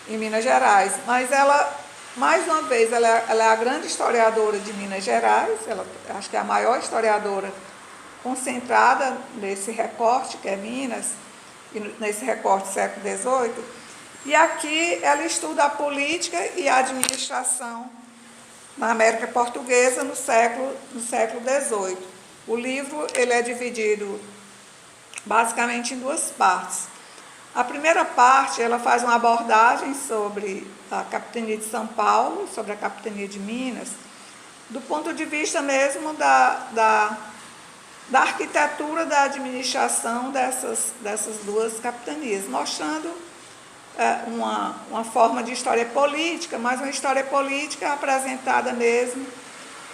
em Minas Gerais, mas ela, mais uma vez, ela é a grande historiadora de Minas Gerais, acho que é a maior historiadora concentrada nesse recorte que é Minas, nesse recorte do século XVIII, e aqui ela estuda a política e a administração na América Portuguesa no século XVIII. O livro ele é dividido basicamente em 2 partes. A primeira parte ela faz uma abordagem sobre a capitania de São Paulo, sobre a capitania de Minas, do ponto de vista mesmo da arquitetura da administração dessas 2 capitanias, mostrando uma forma de história política, mas uma história política apresentada mesmo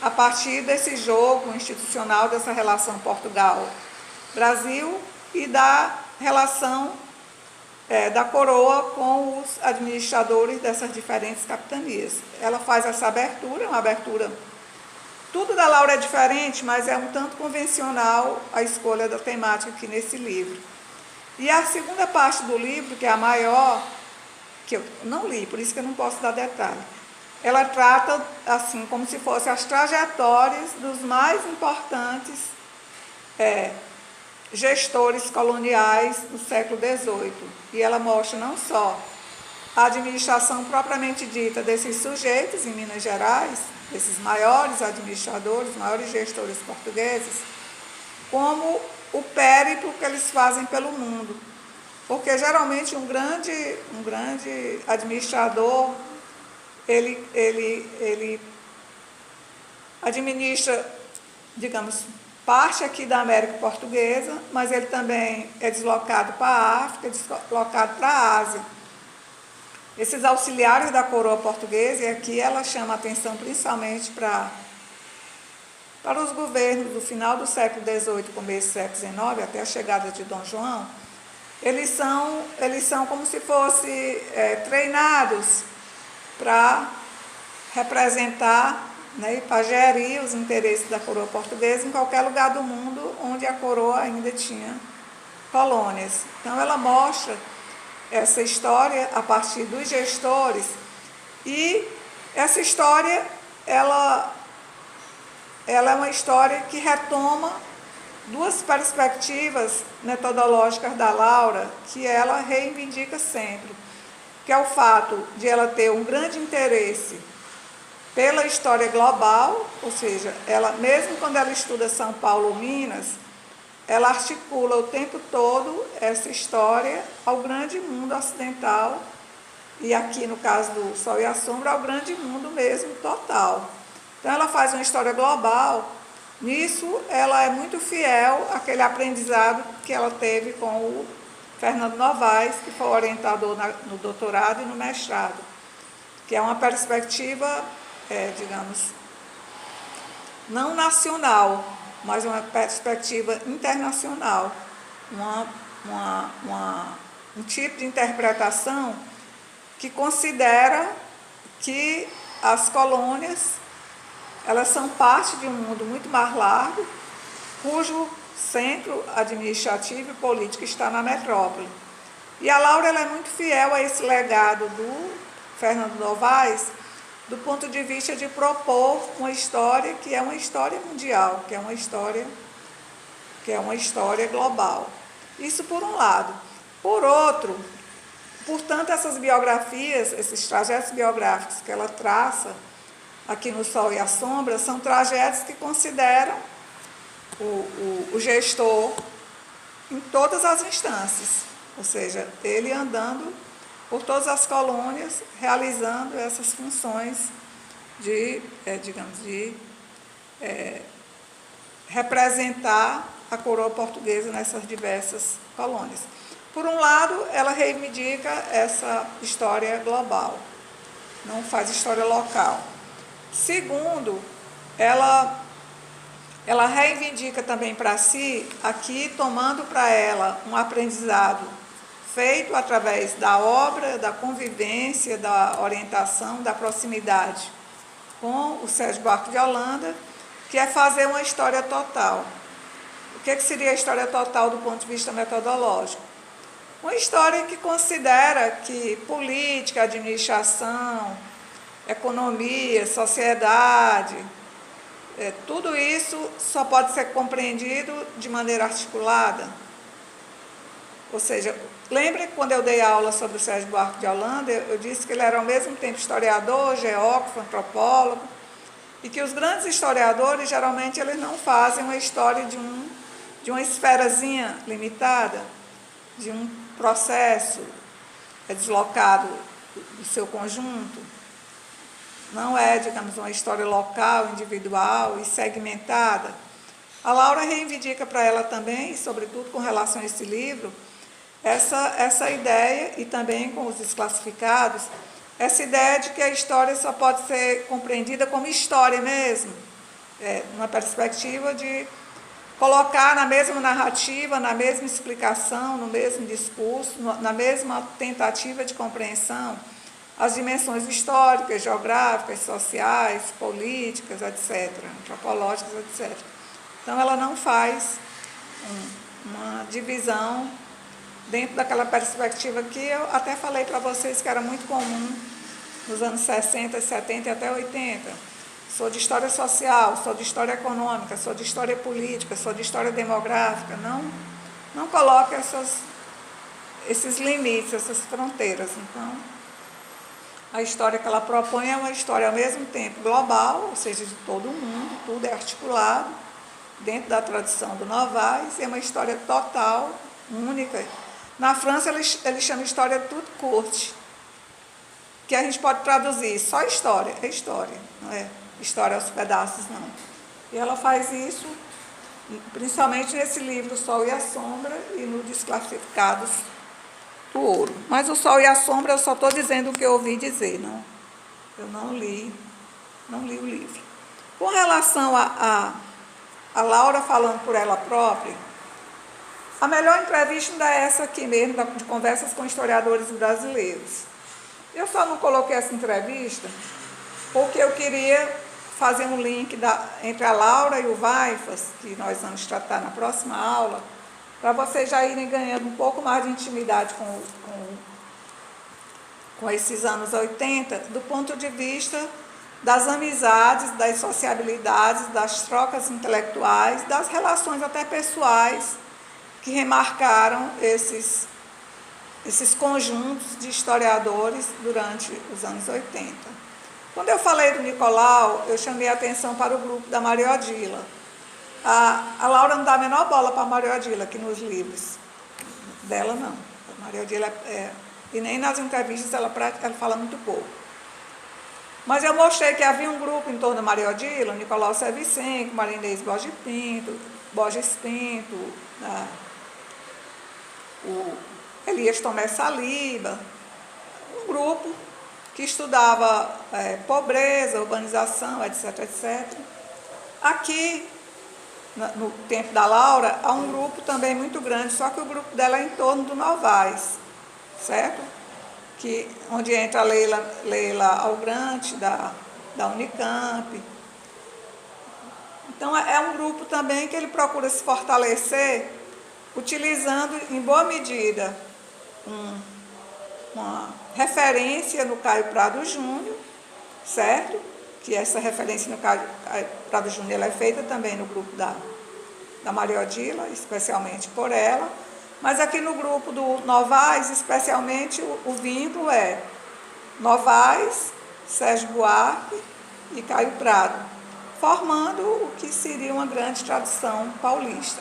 a partir desse jogo institucional, dessa relação Portugal-Brasil e da relação da coroa com os administradores dessas diferentes capitanias. Ela faz essa abertura, uma abertura. Tudo da Laura é diferente, mas é um tanto convencional a escolha da temática aqui nesse livro. E a segunda parte do livro, que é a maior, que eu não li, por isso que eu não posso dar detalhe, ela trata, assim, como se fossem as trajetórias dos mais importantes gestores coloniais do século XVIII. E ela mostra não só a administração propriamente dita desses sujeitos em Minas Gerais, desses maiores administradores, maiores gestores portugueses, como o périplo que eles fazem pelo mundo. Porque geralmente um grande administrador, ele administra, digamos, parte aqui da América Portuguesa, mas ele também é deslocado para a África, deslocado para a Ásia. Esses auxiliares da coroa portuguesa, e aqui ela chama a atenção principalmente para os governos do final do século XVIII, começo do século XIX, até a chegada de Dom João, eles são como se fossem treinados para representar, né, e para gerir os interesses da coroa portuguesa em qualquer lugar do mundo onde a coroa ainda tinha colônias. Então ela mostra essa história a partir dos gestores, e essa história ela é uma história que retoma 2 perspectivas metodológicas da Laura, que ela reivindica sempre, que é o fato de ela ter um grande interesse pela história global, ou seja, ela, mesmo quando ela estuda São Paulo ou Minas, ela articula o tempo todo essa história ao grande mundo ocidental, e aqui no caso do Sol e a Sombra, ao grande mundo mesmo, total. Então ela faz uma história global. Nisso ela é muito fiel àquele aprendizado que ela teve com o Fernando Novaes, que foi orientador no doutorado e no mestrado, que é uma perspectiva, digamos, não nacional, mas uma perspectiva internacional, um tipo de interpretação que considera que as colônias elas são parte de um mundo muito mais largo, cujo centro administrativo e político está na metrópole. E a Laura ela é muito fiel a esse legado do Fernando Novaes, do ponto de vista de propor uma história que é uma história mundial, que é uma história global. Isso por um lado. Por outro, portanto, essas biografias, esses trajetos biográficos que ela traça aqui no Sol e a Sombra, são trajetos que consideram o gestor em todas as instâncias, ou seja, ele andando por todas as colônias, realizando essas funções de representar a coroa portuguesa nessas diversas colônias. Por um lado, ela reivindica essa história global, não faz história local. Segundo, ela reivindica também para si, aqui tomando para ela um aprendizado feito através da obra, da convivência, da orientação, da proximidade com o Sérgio Buarque de Holanda, que é fazer uma história total. O que seria a história total do ponto de vista metodológico? Uma história que considera que política, administração, economia, sociedade, tudo isso só pode ser compreendido de maneira articulada. Ou seja, lembre quando eu dei aula sobre o Sérgio Buarque de Holanda, eu disse que ele era ao mesmo tempo historiador, geógrafo, antropólogo, e que os grandes historiadores, geralmente, eles não fazem uma história de uma esferazinha limitada, de um processo deslocado do seu conjunto. Não é, digamos, uma história local, individual e segmentada. A Laura reivindica para ela também, sobretudo com relação a esse livro, essa ideia, e também com os desclassificados, essa ideia de que a história só pode ser compreendida como história mesmo, numa perspectiva de colocar na mesma narrativa, na mesma explicação, no mesmo discurso, na mesma tentativa de compreensão, as dimensões históricas, geográficas, sociais, políticas, etc., antropológicas, etc. Então, ela não faz uma divisão dentro daquela perspectiva que eu até falei para vocês que era muito comum nos anos 60, 70 e até 80. Sou de história social, sou de história econômica, sou de história política, sou de história demográfica. Não coloca esses limites, essas fronteiras. Então, a história que ela propõe é uma história ao mesmo tempo global, ou seja, de todo o mundo, tudo é articulado dentro da tradição do Novaes, e é uma história total, única. Na França, eles chamam história toute courte, que a gente pode traduzir só história, é história, não é história aos pedaços, não. E ela faz isso, principalmente nesse livro Sol e a Sombra e no Desclassificados do Ouro. Mas o Sol e a Sombra eu só estou dizendo o que eu ouvi dizer, não. Eu não li o livro. Com relação a Laura falando por ela própria, a melhor entrevista ainda é essa aqui mesmo, de conversas com historiadores brasileiros. Eu só não coloquei essa entrevista porque eu queria fazer um link entre a Laura e o Waifas, que nós vamos tratar na próxima aula, para vocês já irem ganhando um pouco mais de intimidade com esses anos 80, do ponto de vista das amizades, das sociabilidades, das trocas intelectuais, das relações até pessoais que remarcaram esses conjuntos de historiadores durante os anos 80. Quando eu falei do Nicolau, eu chamei a atenção para o grupo da Maria Odila. A Laura não dá a menor bola para a Maria Odila aqui nos livros. Dela, não. A Maria Odila e nem nas entrevistas ela fala muito pouco. Mas eu mostrei que havia um grupo em torno da Maria Odila, o Nicolau Sevichenko, Maria Inês Borges Pinto, o Elias Tomé Saliba, um grupo que estudava pobreza, urbanização, etc, etc. Aqui, no tempo da Laura, há um grupo também muito grande, só que o grupo dela é em torno do Novaes, certo? Onde entra a Leila Algrante, da Unicamp. Então, é um grupo também que ele procura se fortalecer, utilizando, em boa medida, uma referência no Caio Prado Júnior, certo? Que essa referência no Caio Prado Júnior ela é feita também no grupo da Maria Odila, especialmente por ela, mas aqui no grupo do Novaes, especialmente, o vínculo é Novaes, Sérgio Buarque e Caio Prado, formando o que seria uma grande tradição paulista.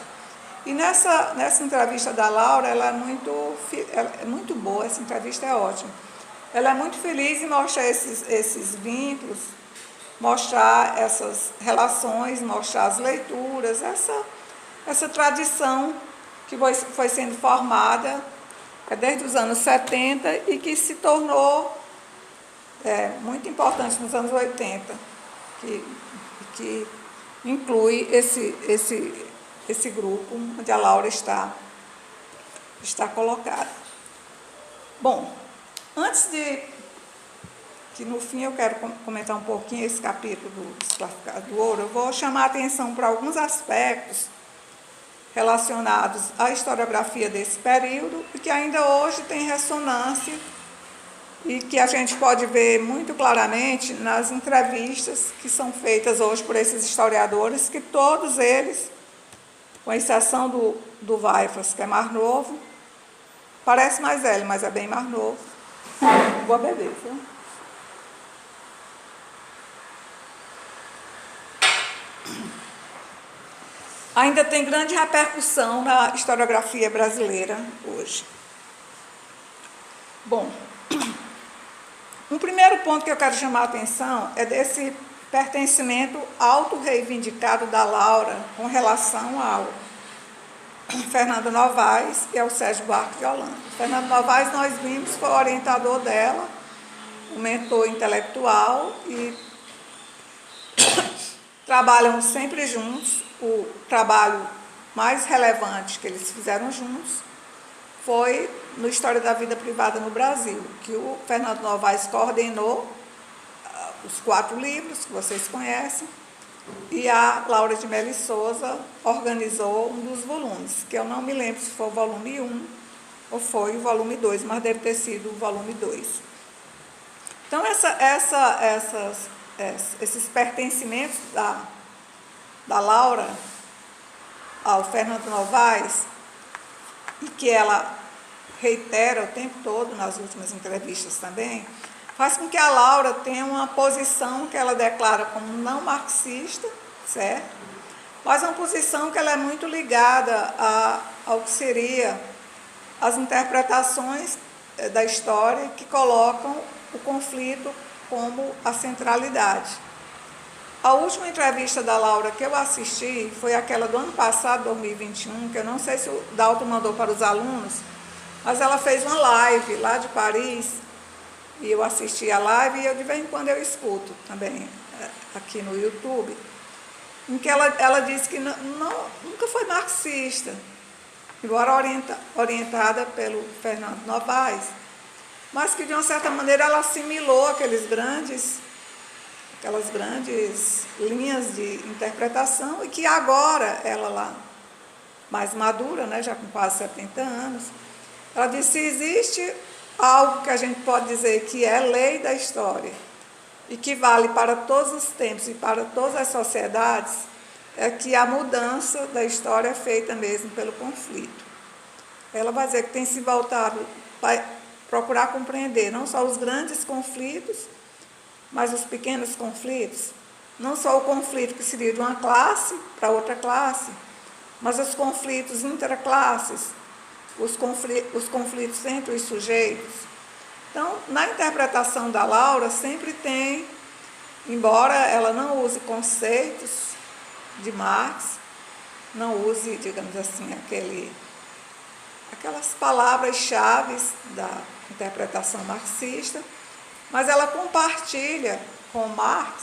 E nessa entrevista da Laura, ela é muito boa, essa entrevista é ótima. Ela é muito feliz em mostrar esses vínculos, mostrar essas relações, mostrar as leituras, essa tradição que foi sendo formada desde os anos 70 e que se tornou muito importante nos anos 80, que inclui esse grupo onde a Laura está colocada. Bom, antes que no fim eu quero comentar um pouquinho esse capítulo dos classificados do ouro, eu vou chamar a atenção para alguns aspectos relacionados à historiografia desse período e que ainda hoje tem ressonância e que a gente pode ver muito claramente nas entrevistas que são feitas hoje por esses historiadores, que todos eles, com exceção do Weifers, que é mais novo, parece mais velho, mas é bem mais novo. Vou beber, viu? Ainda tem grande repercussão na historiografia brasileira hoje. Bom, um primeiro ponto que eu quero chamar a atenção é desse pertencimento auto-reivindicado da Laura com relação ao Fernando Novaes e ao Sérgio Buarque de Holanda. Fernando Novaes, nós vimos, foi o orientador dela, o mentor intelectual, e trabalham sempre juntos. O trabalho mais relevante que eles fizeram juntos foi no História da Vida Privada no Brasil, que o Fernando Novaes coordenou os 4 livros que vocês conhecem, e a Laura de Melo Souza organizou um dos volumes, que eu não me lembro se foi o volume 1 ou foi o volume 2, mas deve ter sido o volume 2. Então, esses pertencimentos da Laura ao Fernando Novaes, e que ela reitera o tempo todo nas últimas entrevistas também, faz com que a Laura tenha uma posição que ela declara como não marxista, certo? Mas uma posição que ela é muito ligada ao que seria as interpretações da história que colocam o conflito como a centralidade. A última entrevista da Laura que eu assisti foi aquela do ano passado, 2021, que eu não sei se o Dalton mandou para os alunos, mas ela fez uma live lá de Paris, e eu assisti a live, e de vez em quando eu escuto também aqui no YouTube, em que ela disse que nunca foi marxista, embora orientada pelo Fernando Novaes, mas que de uma certa maneira ela assimilou aquelas grandes linhas de interpretação, e que agora, ela lá, mais madura, né, já com quase 70 anos, ela disse: se existe algo que a gente pode dizer que é lei da história e que vale para todos os tempos e para todas as sociedades, é que a mudança da história é feita mesmo pelo conflito. Ela vai dizer que tem se voltado para procurar compreender não só os grandes conflitos, mas os pequenos conflitos, não só o conflito que seria de uma classe para outra classe, mas os conflitos interclasses, os conflitos entre os sujeitos. Então, na interpretação da Laura, sempre tem, embora ela não use conceitos de Marx, não use, digamos assim, aquelas palavras-chave da interpretação marxista, mas ela compartilha com Marx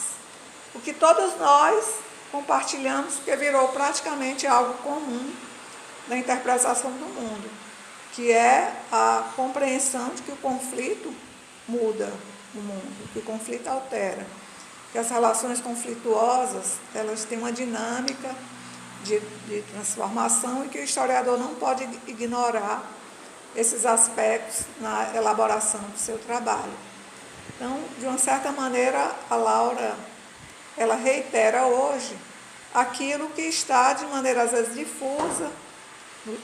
o que todos nós compartilhamos, porque virou praticamente algo comum na interpretação do mundo, que é a compreensão de que o conflito muda o mundo, que o conflito altera, que as relações conflituosas, elas têm uma dinâmica de transformação e que o historiador não pode ignorar esses aspectos na elaboração do seu trabalho. Então, de uma certa maneira, a Laura, ela reitera hoje aquilo que está de maneira, às vezes, difusa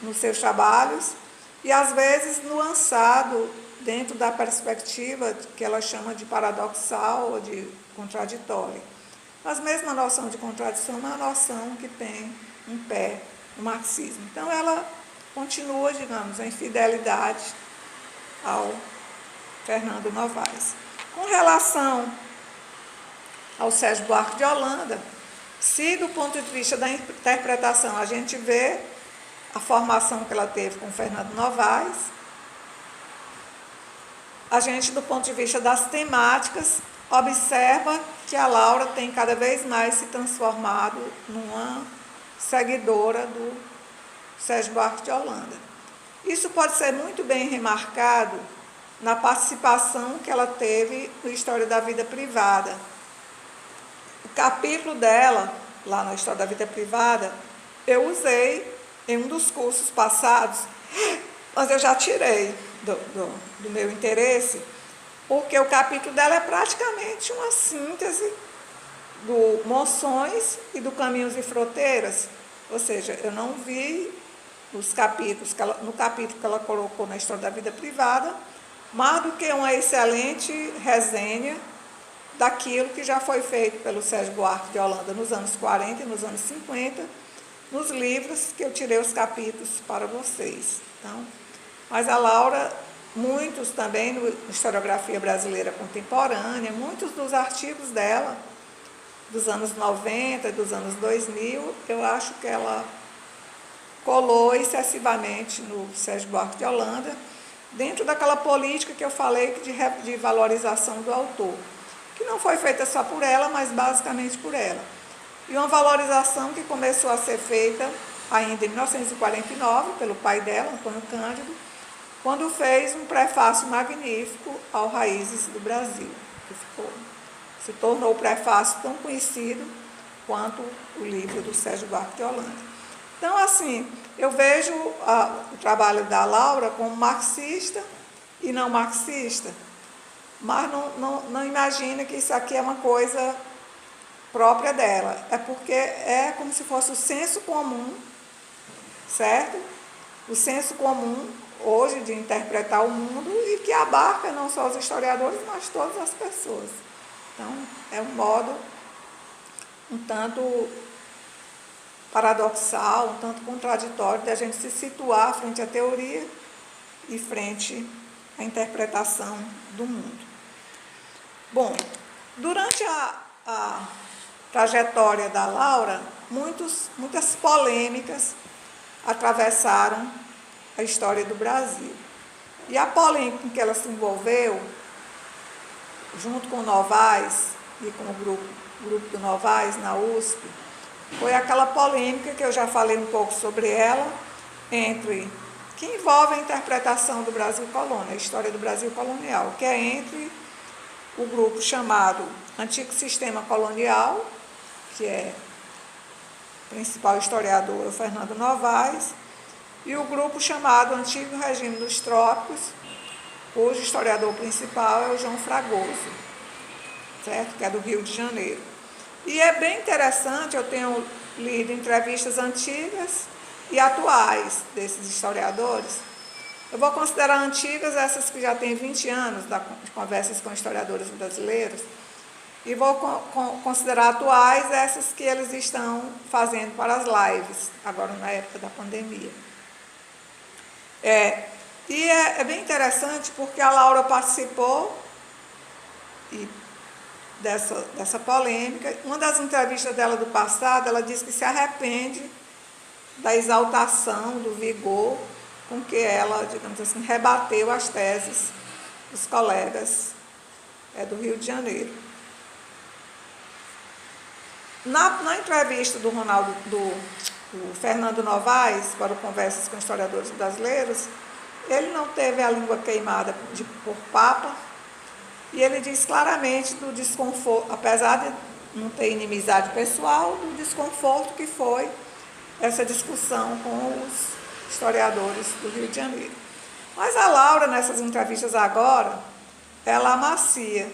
nos seus trabalhos e, às vezes, nuançado dentro da perspectiva que ela chama de paradoxal ou de contraditória. Mas mesmo a noção de contradição é uma noção que tem um pé no marxismo. Então, ela continua, digamos, a infidelidade ao Fernando Novaes. Com relação ao Sérgio Buarque de Holanda, se do ponto de vista da interpretação a gente vê a formação que ela teve com Fernando Novaes, a gente, do ponto de vista das temáticas, observa que a Laura tem cada vez mais se transformado numa seguidora do Sérgio Buarque de Holanda. Isso pode ser muito bem remarcado na participação que ela teve no História da Vida Privada. O capítulo dela, lá na História da Vida Privada, eu usei em um dos cursos passados, mas eu já tirei do meu interesse, porque o capítulo dela é praticamente uma síntese do Monções e do Caminhos e Fronteiras, ou seja, eu não vi os capítulos no capítulo que ela colocou na História da Vida Privada, mais do que uma excelente resenha daquilo que já foi feito pelo Sérgio Buarque de Holanda nos anos 40 e nos anos 50, nos livros que eu tirei os capítulos para vocês. Então, mas a Laura, muitos também no Historiografia Brasileira Contemporânea, muitos dos artigos dela, dos anos 90, dos anos 2000, eu acho que ela colou excessivamente no Sérgio Buarque de Holanda, dentro daquela política que eu falei de valorização do autor, que não foi feita só por ela, mas basicamente por ela. E uma valorização que começou a ser feita ainda em 1949, pelo pai dela, Antônio Cândido, quando fez um prefácio magnífico ao Raízes do Brasil, que se tornou o prefácio tão conhecido quanto o livro do Sérgio Buarque de Holanda. Então, assim, eu vejo o trabalho da Laura como marxista e não marxista, mas não imagina que isso aqui é uma coisa própria dela. É porque é como se fosse o senso comum, certo? O senso comum, hoje, de interpretar o mundo e que abarca não só os historiadores, mas todas as pessoas. Então, é um modo um tanto paradoxal, um tanto contraditório de a gente se situar frente à teoria e frente à interpretação do mundo. Bom, durante a trajetória da Laura, muitas polêmicas atravessaram a história do Brasil. E a polêmica em que ela se envolveu, junto com o Novaes e com o grupo do Novaes na USP, foi aquela polêmica que eu já falei um pouco sobre ela, que envolve a interpretação do Brasil colônia, a história do Brasil colonial, que é entre o grupo chamado Antigo Sistema Colonial, que é o principal historiador, o Fernando Novaes, e o grupo chamado Antigo Regime dos Trópicos, cujo historiador principal é o João Fragoso, certo? Que é do Rio de Janeiro. E é bem interessante, eu tenho lido entrevistas antigas e atuais desses historiadores. Eu vou considerar antigas essas que já têm 20 anos de conversas com historiadores brasileiros, e vou considerar atuais essas que eles estão fazendo para as lives, agora na época da pandemia. E é bem interessante porque a Laura participou dessa polêmica. Uma das entrevistas dela do passado, ela disse que se arrepende da exaltação, do vigor com que ela, digamos assim, rebateu as teses dos colegas do Rio de Janeiro. Na entrevista do Fernando Novaes para o Conversas com Historiadores Brasileiros, ele não teve a língua queimada por Papa e ele diz claramente do desconforto, apesar de não ter inimizade pessoal, do desconforto que foi essa discussão com os historiadores do Rio de Janeiro. Mas a Laura, nessas entrevistas agora, ela amacia.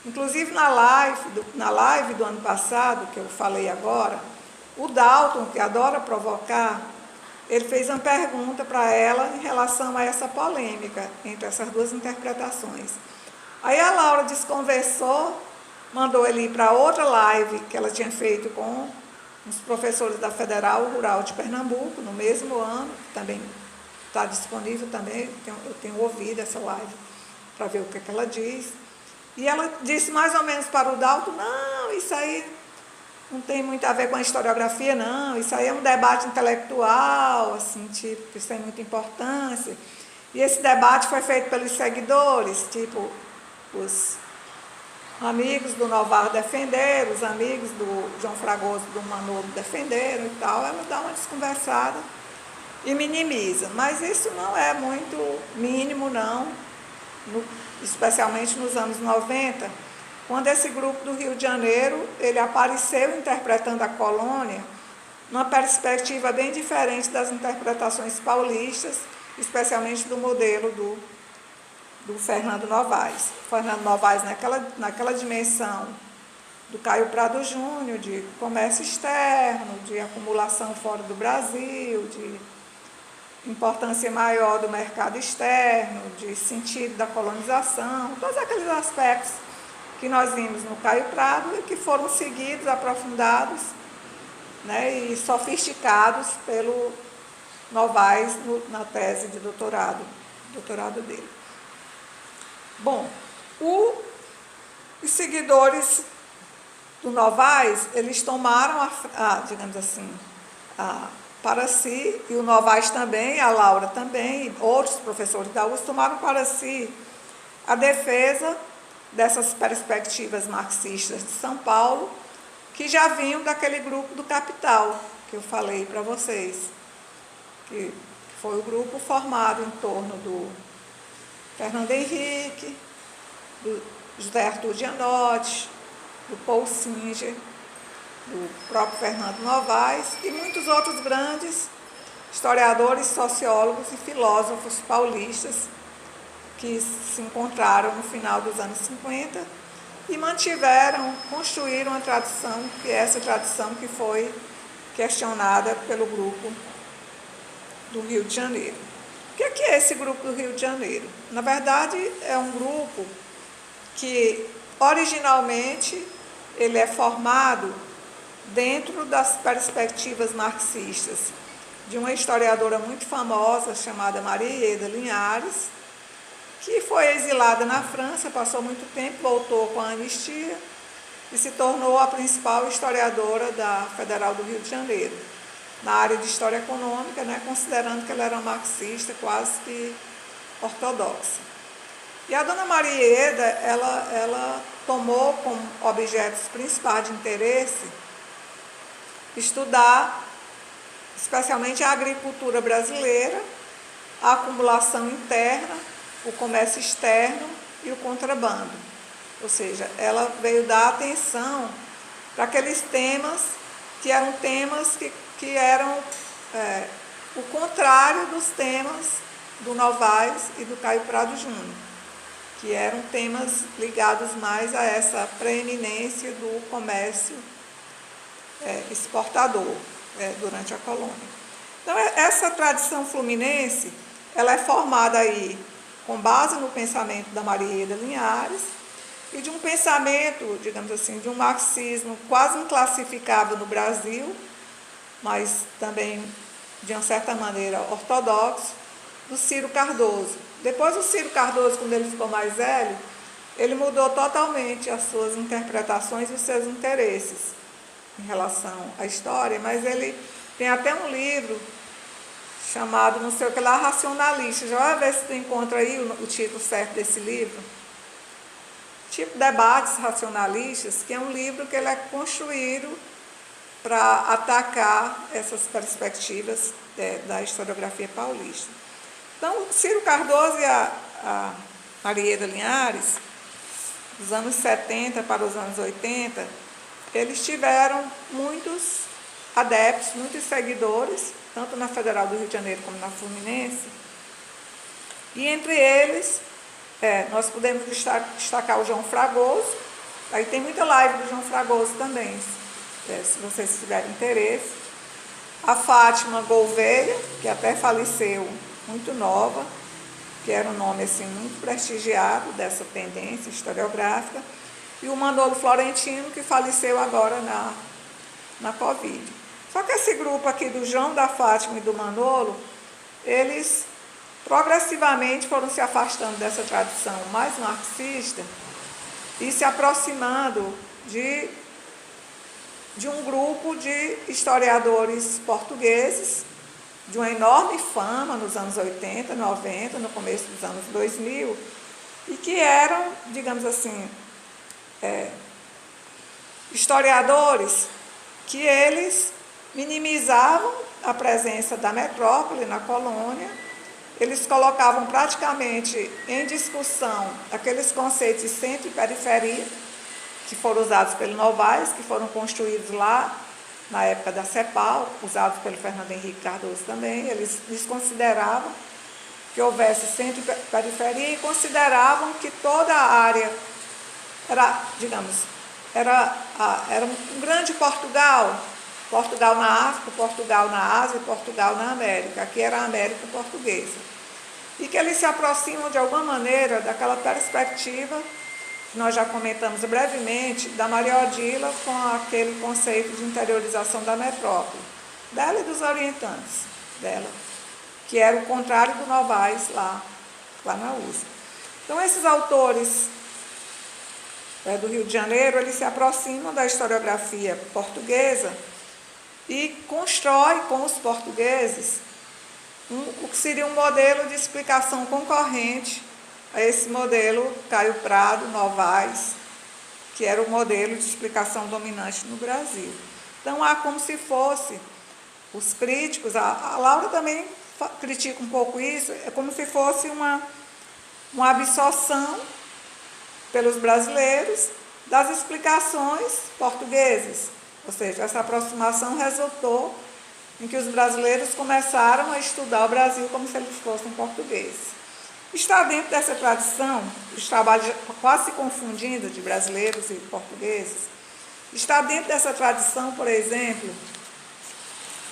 Inclusive na live do ano passado, que eu falei agora, o Dalton, que adora provocar, ele fez uma pergunta para ela em relação a essa polêmica entre essas duas interpretações. Aí a Laura desconversou, mandou ele ir para outra live que ela tinha feito com os professores da Federal Rural de Pernambuco, no mesmo ano, que também está disponível também, eu tenho ouvido essa live para ver o que ela diz. E ela disse mais ou menos para o Dalton, não, isso aí não tem muito a ver com a historiografia, não, isso aí é um debate intelectual, assim, tipo, isso tem muita importância. E esse debate foi feito pelos seguidores, tipo, os amigos do Novar defenderam, os amigos do João Fragoso do Manolo defenderam e tal. Ela dá uma desconversada e minimiza, mas isso não é muito mínimo, não, especialmente nos anos 90, quando esse grupo do Rio de Janeiro, ele apareceu interpretando a colônia numa perspectiva bem diferente das interpretações paulistas, especialmente do modelo do Fernando Novaes. Fernando Novaes naquela dimensão do Caio Prado Júnior, de comércio externo, de acumulação fora do Brasil, de importância maior do mercado externo, de sentido da colonização, todos aqueles aspectos que nós vimos no Caio Prado e que foram seguidos, aprofundados, né, e sofisticados pelo Novaes na tese de doutorado dele. Bom, os seguidores do Novaes, eles tomaram digamos assim, para si, e o Novaes também, a Laura também, e outros professores da USP tomaram para si a defesa dessas perspectivas marxistas de São Paulo, que já vinham daquele grupo do Capital, que eu falei para vocês, que foi o grupo formado em torno do Fernando Henrique, do José Arthur Gianotti, do Paul Singer, do próprio Fernando Novaes e muitos outros grandes historiadores, sociólogos e filósofos paulistas que se encontraram no final dos anos 50 e construíram uma tradição, que é essa tradição que foi questionada pelo grupo do Rio de Janeiro. O que é esse grupo do Rio de Janeiro? Na verdade, é um grupo que, originalmente, ele é formado dentro das perspectivas marxistas de uma historiadora muito famosa chamada Maria Ieda Linhares, que foi exilada na França, passou muito tempo, voltou com a anistia e se tornou a principal historiadora da Federal do Rio de Janeiro, na área de história econômica, né, considerando que ela era marxista, quase que ortodoxa. E a dona Maria Ieda, ela tomou como objetos principais de interesse estudar especialmente a agricultura brasileira, a acumulação interna, o comércio externo e o contrabando. Ou seja, ela veio dar atenção para aqueles temas que eram temas que eram o contrário dos temas do Novaes e do Caio Prado Júnior, que eram temas ligados mais a essa preeminência do comércio exportador durante a colônia. Então, essa tradição fluminense, ela é formada aí com base no pensamento da Maria Ieda Linhares e de um pensamento, digamos assim, de um marxismo quase inclassificável no Brasil, mas também, de uma certa maneira, ortodoxo, do Ciro Cardoso. Depois o Ciro Cardoso, quando ele ficou mais velho, ele mudou totalmente as suas interpretações e os seus interesses em relação à história, mas ele tem até um livro chamado, não sei o que lá, Racionalista. Já vai ver se tu encontra aí o título certo desse livro. Tipo Debates Racionalistas, que é um livro que ele é construído para atacar essas perspectivas da historiografia paulista. Então, Ciro Cardoso e a Maria Ieda Linhares, dos anos 70 para os anos 80, eles tiveram muitos adeptos, muitos seguidores, tanto na Federal do Rio de Janeiro como na Fluminense. E entre eles, nós podemos destacar o João Fragoso. Aí tem muita live do João Fragoso também, se vocês tiverem interesse. A Fátima Gouveia, que até faleceu muito nova, que era um nome assim, muito prestigiado dessa tendência historiográfica. E o Manolo Florentino, que faleceu agora na Covid. Só que esse grupo aqui do João, da Fátima e do Manolo, eles progressivamente foram se afastando dessa tradição mais marxista e se aproximando de um grupo de historiadores portugueses de uma enorme fama nos anos 80, 90, no começo dos anos 2000, e que eram, digamos assim, historiadores que eles minimizavam a presença da metrópole na colônia. Eles colocavam praticamente em discussão aqueles conceitos de centro e periferia que foram usados pelo Novaes, que foram construídos lá na época da CEPAL, usados pelo Fernando Henrique Cardoso também. Eles desconsideravam que houvesse centro e periferia e consideravam que toda a área era, digamos, era um grande Portugal. Portugal na África, Portugal na Ásia, Portugal na América. Aqui era a América portuguesa. E que eles se aproximam de alguma maneira daquela perspectiva que nós já comentamos brevemente, da Maria Odila, com aquele conceito de interiorização da metrópole, dela e dos orientantes dela, que era o contrário do Novaes lá na USP. Então, esses autores do Rio de Janeiro, eles se aproximam da historiografia portuguesa e constroem com os portugueses o que seria um modelo de explicação concorrente a esse modelo Caio Prado, Novaes, que era o modelo de explicação dominante no Brasil. Então, há como se fosse, os críticos, a Laura também critica um pouco isso, é como se fosse uma absorção pelos brasileiros das explicações portuguesas. Ou seja, essa aproximação resultou em que os brasileiros começaram a estudar o Brasil como se eles fossem portugueses. Está dentro dessa tradição, os trabalhos quase se confundindo de brasileiros e portugueses, está dentro dessa tradição, por exemplo,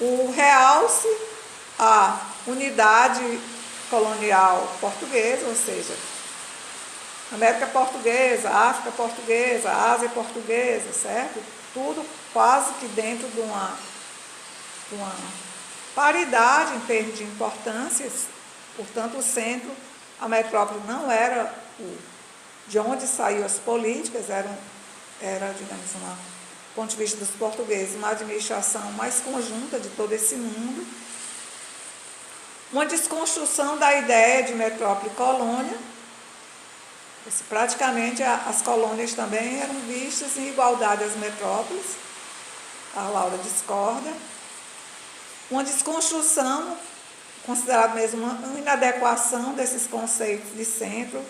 o realce à unidade colonial portuguesa, ou seja, América portuguesa, África portuguesa, Ásia portuguesa, certo? Tudo quase que dentro de uma paridade em termos de importâncias. Portanto, o centro, a metrópole não era de onde saíam as políticas, era, digamos, do ponto de vista dos portugueses, uma administração mais conjunta de todo esse mundo. Uma desconstrução da ideia de metrópole e colônia. Praticamente as colônias também eram vistas em igualdade às metrópoles. A Laura discorda. Uma desconstrução, considerado mesmo uma inadequação desses conceitos de centro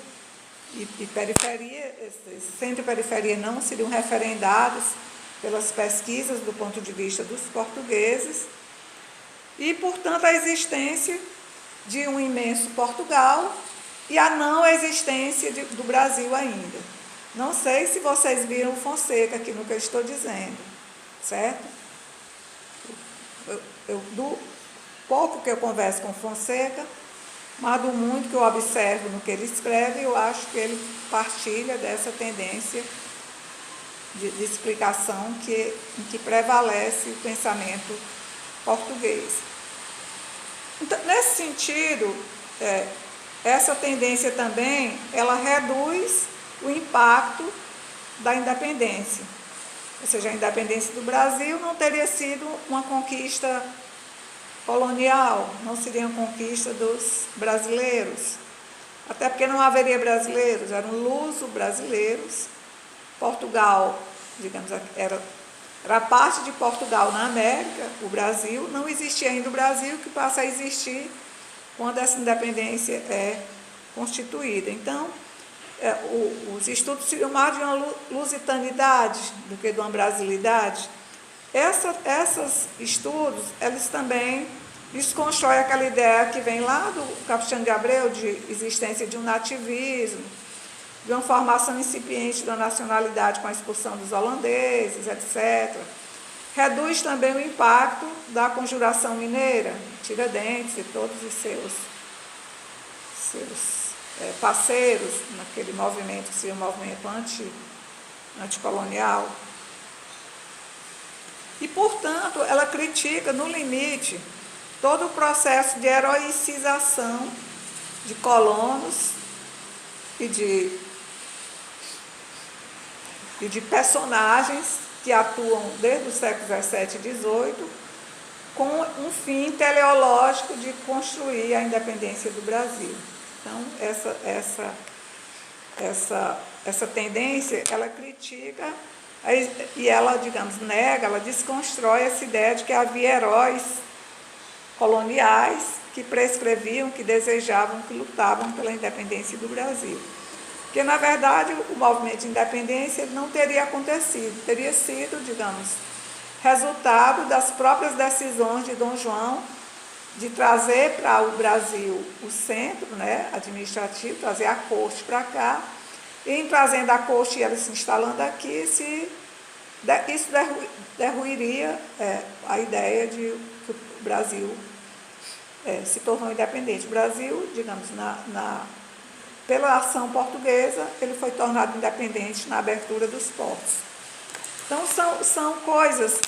e periferia. Centro e periferia não seriam referendados pelas pesquisas do ponto de vista dos portugueses. E, portanto, a existência de um imenso Portugal e a não existência do Brasil ainda. Não sei se vocês viram o Fonseca aqui no que eu estou dizendo, certo? Do pouco que eu converso com o Fonseca, mas do muito que eu observo no que ele escreve, eu acho que ele partilha dessa tendência de explicação em que prevalece o pensamento português. Então, nesse sentido, essa tendência também, ela reduz o impacto da independência. Ou seja, a independência do Brasil não teria sido uma conquista colonial, não seria uma conquista dos brasileiros. Até porque não haveria brasileiros, eram luso-brasileiros. Portugal, digamos, era parte de Portugal na América, o Brasil. Não existia ainda o Brasil, que passa a existir quando essa independência é constituída. Então, os estudos seriam mais de uma lusitanidade do que de uma brasilidade. Esses estudos, eles também desconstroem aquela ideia que vem lá do Capistrano de Abreu, de existência de um nativismo, de uma formação incipiente da nacionalidade com a expulsão dos holandeses, etc. Reduz também o impacto da conjuração mineira, Tiradentes e todos os seus parceiros naquele movimento, que seria um movimento anticolonial. E, portanto, ela critica, no limite, todo o processo de heroicização de colonos e de personagens que atuam desde o século XVII e XVIII com um fim teleológico de construir a independência do Brasil. Então, essa tendência, ela critica e ela, digamos, nega, ela desconstrói essa ideia de que havia heróis coloniais que prescreviam, que desejavam, que lutavam pela independência do Brasil. Porque, na verdade, o movimento de independência não teria acontecido, teria sido, digamos, resultado das próprias decisões de Dom João de trazer para o Brasil o centro, né, administrativo, trazer a corte para cá, e em trazendo a corte e ela se instalando aqui, isso derruiria a ideia de que o Brasil se tornou independente. O Brasil, digamos, pela ação portuguesa, ele foi tornado independente na abertura dos portos. Então, são coisas,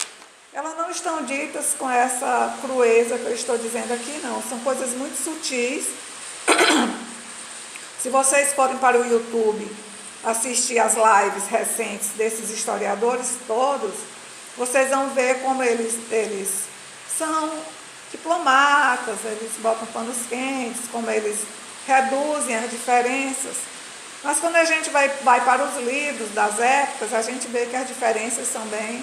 elas não estão ditas com essa crueza que eu estou dizendo aqui, não. São coisas muito sutis. Se vocês forem para o YouTube assistir as lives recentes desses historiadores todos, vocês vão ver como eles são diplomatas, eles botam panos quentes, como eles reduzem as diferenças. Mas quando a gente vai para os livros das épocas, a gente vê que as diferenças são bem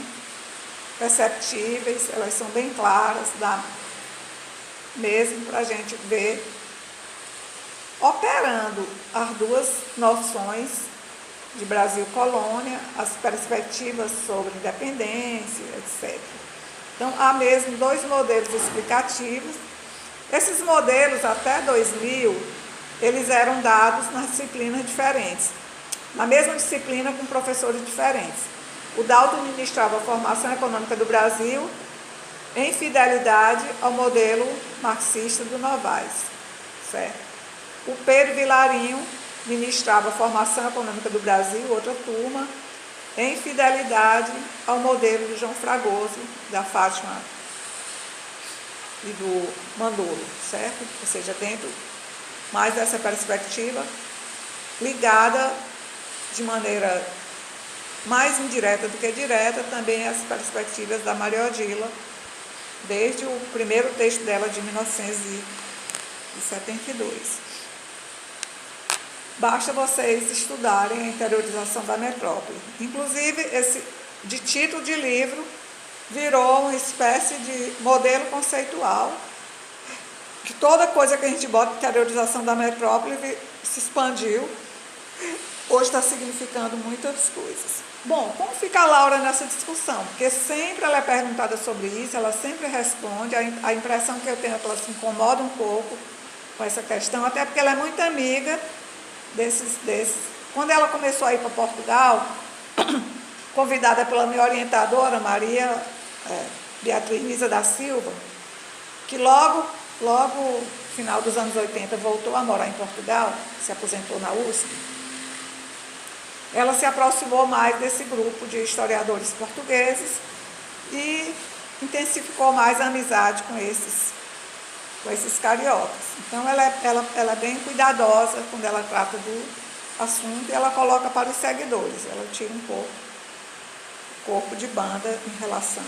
perceptíveis, elas são bem claras, dá mesmo para a gente ver operando as duas noções de Brasil colônia, as perspectivas sobre independência, etc. Então, há mesmo dois modelos explicativos. Esses modelos, até 2000, eles eram dados nas disciplinas diferentes, na mesma disciplina com professores diferentes. O Dalton ministrava a formação econômica do Brasil em fidelidade ao modelo marxista do Novaes, certo? O Pedro Vilarinho ministrava a formação econômica do Brasil, outra turma, em fidelidade ao modelo do João Fragoso, da Fátima e do Mandolo, certo? Ou seja, dentro mais dessa perspectiva, ligada de maneira mais indireta do que direta, também às perspectivas da Maria Odila, desde o primeiro texto dela de 1972. Basta vocês estudarem a interiorização da metrópole. Inclusive, esse de título de livro virou uma espécie de modelo conceitual, que toda coisa que a gente bota interiorização da metrópole se expandiu, hoje está significando muitas coisas. Bom, como fica a Laura nessa discussão? Porque sempre ela é perguntada sobre isso, ela sempre responde, a impressão que eu tenho é que ela se incomoda um pouco com essa questão, até porque ela é muito amiga desses. Quando ela começou a ir para Portugal, convidada pela minha orientadora, Maria Beatriz Nisa da Silva, que logo no final dos anos 80 voltou a morar em Portugal, se aposentou na USP, ela se aproximou mais desse grupo de historiadores portugueses e intensificou mais a amizade com esses cariocas. Então, ela é bem cuidadosa quando ela trata do assunto e ela coloca para os seguidores, ela tira um pouco o corpo de banda em relação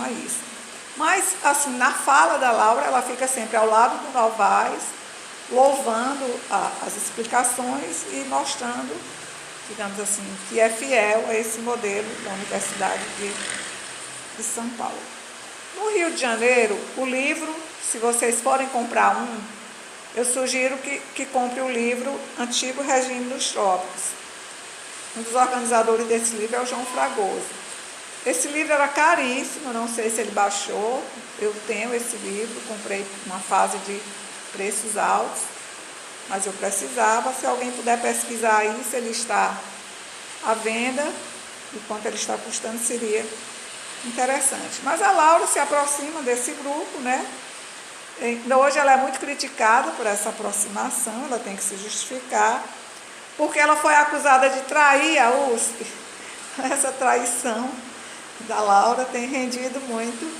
a isso. Mas, assim, na fala da Laura, ela fica sempre ao lado do Novaes, louvando as explicações e mostrando, digamos assim, que é fiel a esse modelo da Universidade de São Paulo. No Rio de Janeiro, o livro, se vocês forem comprar eu sugiro que compre o livro Antigo Regime dos Trópicos. Um dos organizadores desse livro é o João Fragoso. Esse livro era caríssimo, não sei se ele baixou, eu tenho esse livro, comprei numa fase de preços altos, mas eu precisava. Se alguém puder pesquisar aí, se ele está à venda e quanto ele está custando, seria interessante. Mas a Laura se aproxima desse grupo, né? Hoje ela é muito criticada por essa aproximação, ela tem que se justificar, porque ela foi acusada de trair a USP. Essa traição da Laura tem rendido muito,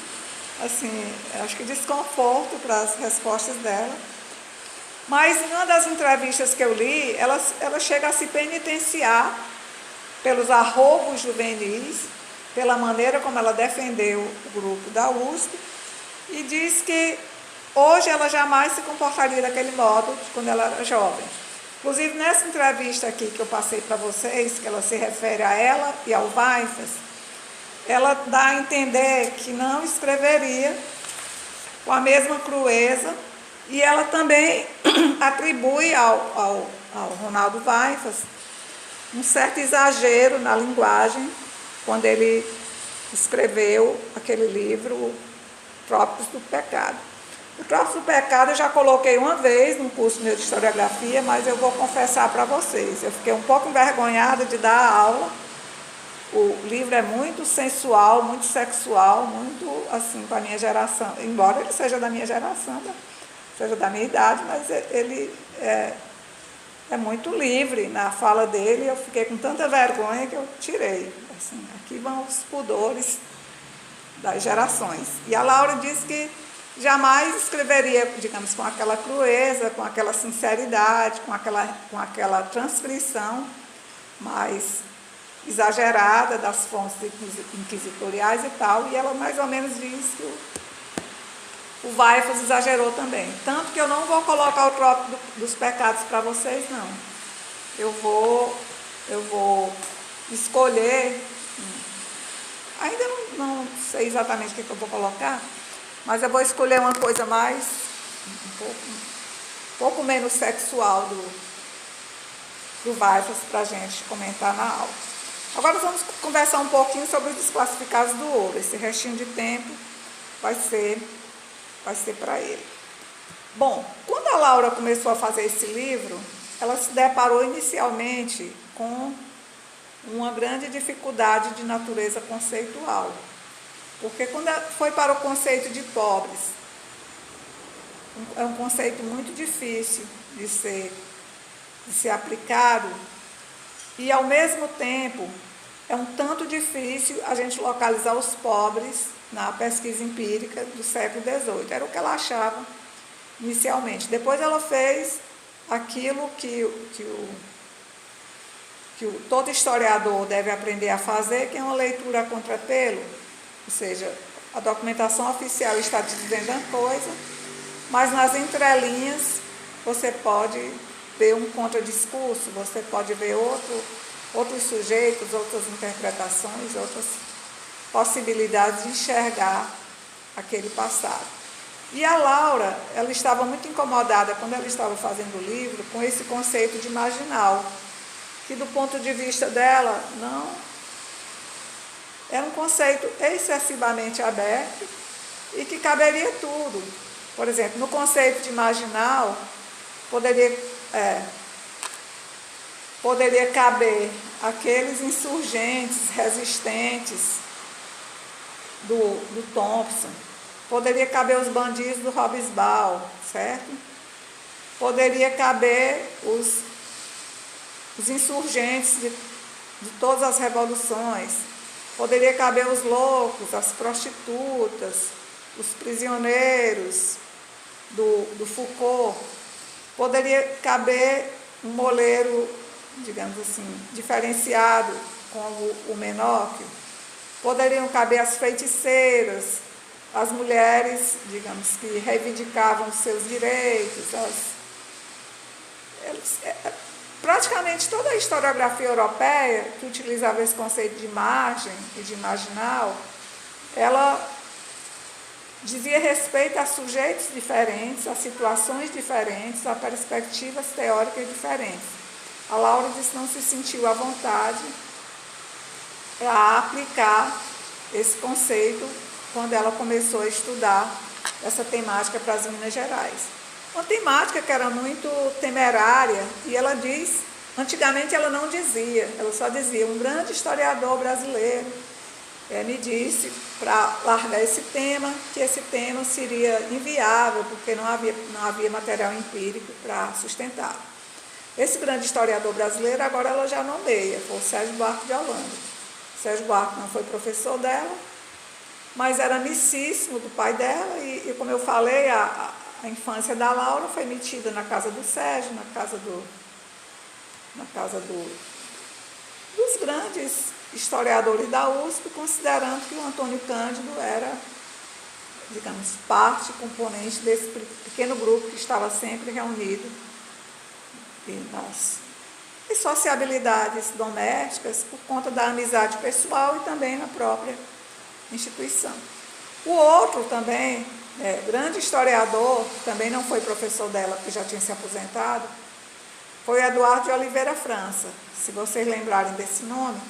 assim, acho que desconforto para as respostas dela. Mas em uma das entrevistas que eu li, ela chega a se penitenciar pelos arroubos juvenis, pela maneira como ela defendeu o grupo da USP, e diz que hoje ela jamais se comportaria daquele modo quando ela era jovem. Inclusive, nessa entrevista aqui que eu passei para vocês, que ela se refere a ela e ao Weifers, ela dá a entender que não escreveria com a mesma crueza, e ela também atribui ao Ronaldo Weifers um certo exagero na linguagem quando ele escreveu aquele livro Trópicos do Pecado. O Trópicos do Pecado eu já coloquei uma vez num curso meu de historiografia, mas eu vou confessar para vocês, eu fiquei um pouco envergonhada de dar a aula. O livro é muito sensual, muito sexual, muito assim para a minha geração, embora ele seja da minha geração, seja da minha idade, mas ele é muito livre na fala dele. Eu fiquei com tanta vergonha que eu tirei. Assim, aqui vão os pudores das gerações. E a Laura disse que jamais escreveria, digamos, com aquela crueza, com aquela sinceridade, com aquela transcrição mais exagerada das fontes inquisitoriais e tal, e ela mais ou menos diz que o Weifers exagerou também. Tanto que eu não vou colocar o Trópico dos Pecados para vocês, não. Eu vou escolher, ainda não sei exatamente o que eu vou colocar, mas eu vou escolher uma coisa mais, um pouco menos sexual do Weifers para a gente comentar na aula. Agora vamos conversar um pouquinho sobre os desclassificados do ouro. Esse restinho de tempo vai ser para ele. Bom, quando a Laura começou a fazer esse livro, ela se deparou inicialmente com uma grande dificuldade de natureza conceitual. Porque quando foi para o conceito de pobres, é um conceito muito difícil de ser aplicado, e ao mesmo tempo é um tanto difícil a gente localizar os pobres na pesquisa empírica do século XVIII. Era o que ela achava inicialmente. Depois ela fez aquilo que todo historiador deve aprender a fazer, que é uma leitura a contrapelo, ou seja, a documentação oficial está te dizendo uma coisa, mas nas entrelinhas você pode ver um contradiscurso, você pode ver outros sujeitos, outras interpretações, outras possibilidades de enxergar aquele passado. E a Laura, ela estava muito incomodada quando ela estava fazendo o livro com esse conceito de marginal, que do ponto de vista dela não era um conceito excessivamente aberto e que caberia tudo. Por exemplo, no conceito de marginal poderia caber aqueles insurgentes resistentes do Thompson, poderia caber os bandidos do Hobsbawm, certo? Poderia caber os insurgentes de todas as revoluções, poderia caber os loucos, as prostitutas, os prisioneiros do Foucault, poderia caber um moleiro, digamos assim, diferenciado como o Menóquio, poderiam caber as feiticeiras, as mulheres, digamos, que reivindicavam os seus direitos, praticamente toda a historiografia europeia que utilizava esse conceito de margem e de marginal, ela dizia respeito a sujeitos diferentes, a situações diferentes, a perspectivas teóricas diferentes. A Laura disse que não se sentiu à vontade para aplicar esse conceito quando ela começou a estudar essa temática para as Minas Gerais. Uma temática que era muito temerária, e ela diz, antigamente ela não dizia, ela só dizia, um grande historiador brasileiro me disse para largar esse tema, que esse tema seria inviável, porque não havia material empírico para sustentar. Esse grande historiador brasileiro, agora ela já nomeia, foi o Sérgio Buarque de Holanda. O Sérgio Buarque não foi professor dela, mas era amicíssimo do pai dela, e como eu falei, a infância da Laura foi metida na casa do Sérgio, na casa dos grandes historiadores da USP, considerando que o Antônio Cândido era, digamos, parte, componente desse pequeno grupo que estava sempre reunido nas sociabilidades domésticas, por conta da amizade pessoal e também na própria instituição. O outro também, grande historiador, que também não foi professor dela, porque já tinha se aposentado, foi Eduardo de Oliveira França. Se vocês lembrarem desse nome,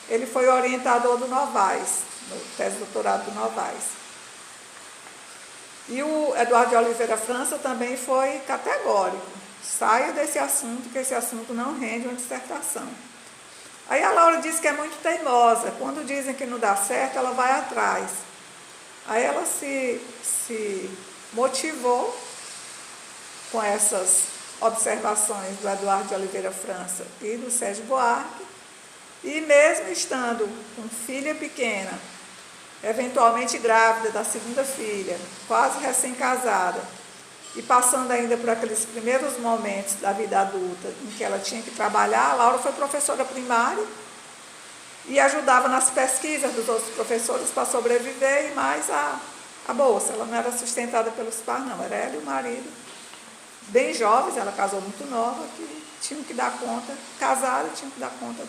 ele foi orientador do Novaes, no tese de doutorado do Novaes. E o Eduardo de Oliveira França também foi categórico. Saia desse assunto, que esse assunto não rende uma dissertação. Aí a Laura disse que é muito teimosa. Quando dizem que não dá certo, ela vai atrás. Aí ela se motivou com essas observações do Eduardo de Oliveira França e do Sérgio Buarque, e mesmo estando com filha pequena, eventualmente grávida da segunda filha, quase recém-casada, e passando ainda por aqueles primeiros momentos da vida adulta em que ela tinha que trabalhar, a Laura foi professora primária e ajudava nas pesquisas dos outros professores para sobreviver, e mais a bolsa. Ela não era sustentada pelos pais, não, era ela e o marido, bem jovens, ela casou muito nova, que tinham que dar conta, casaram e tinham que dar conta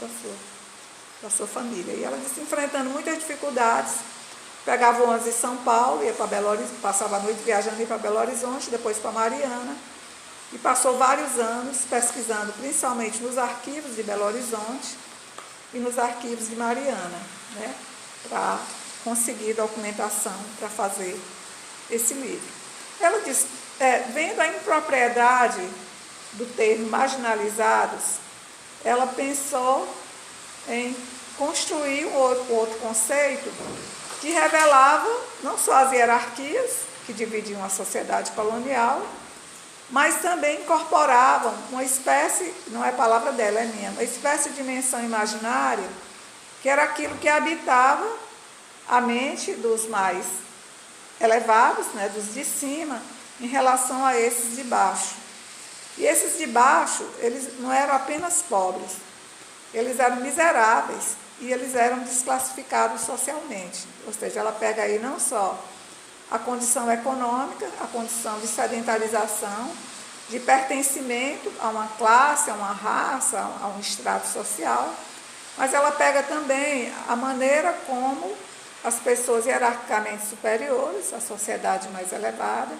da sua família. E ela disse, enfrentando muitas dificuldades, pegava o ônibus em São Paulo, ia para Belo Horizonte, passava a noite viajando, ia para Belo Horizonte, depois para Mariana, e passou vários anos pesquisando, principalmente nos arquivos de Belo Horizonte e nos arquivos de Mariana, né, para conseguir documentação para fazer esse livro. Ela diz, vendo a impropriedade do termo marginalizados, ela pensou em construir um outro conceito que revelava não só as hierarquias que dividiam a sociedade colonial, mas também incorporavam uma espécie, não é palavra dela, é minha, uma espécie de dimensão imaginária, que era aquilo que habitava a mente dos mais elevados, né, dos de cima, em relação a esses de baixo. E esses de baixo, eles não eram apenas pobres, eles eram miseráveis e eles eram desclassificados socialmente. Ou seja, ela pega aí não só a condição econômica, a condição de sedentarização, de pertencimento a uma classe, a uma raça, a um estrato social, mas ela pega também a maneira como as pessoas hierarquicamente superiores, a sociedade mais elevada,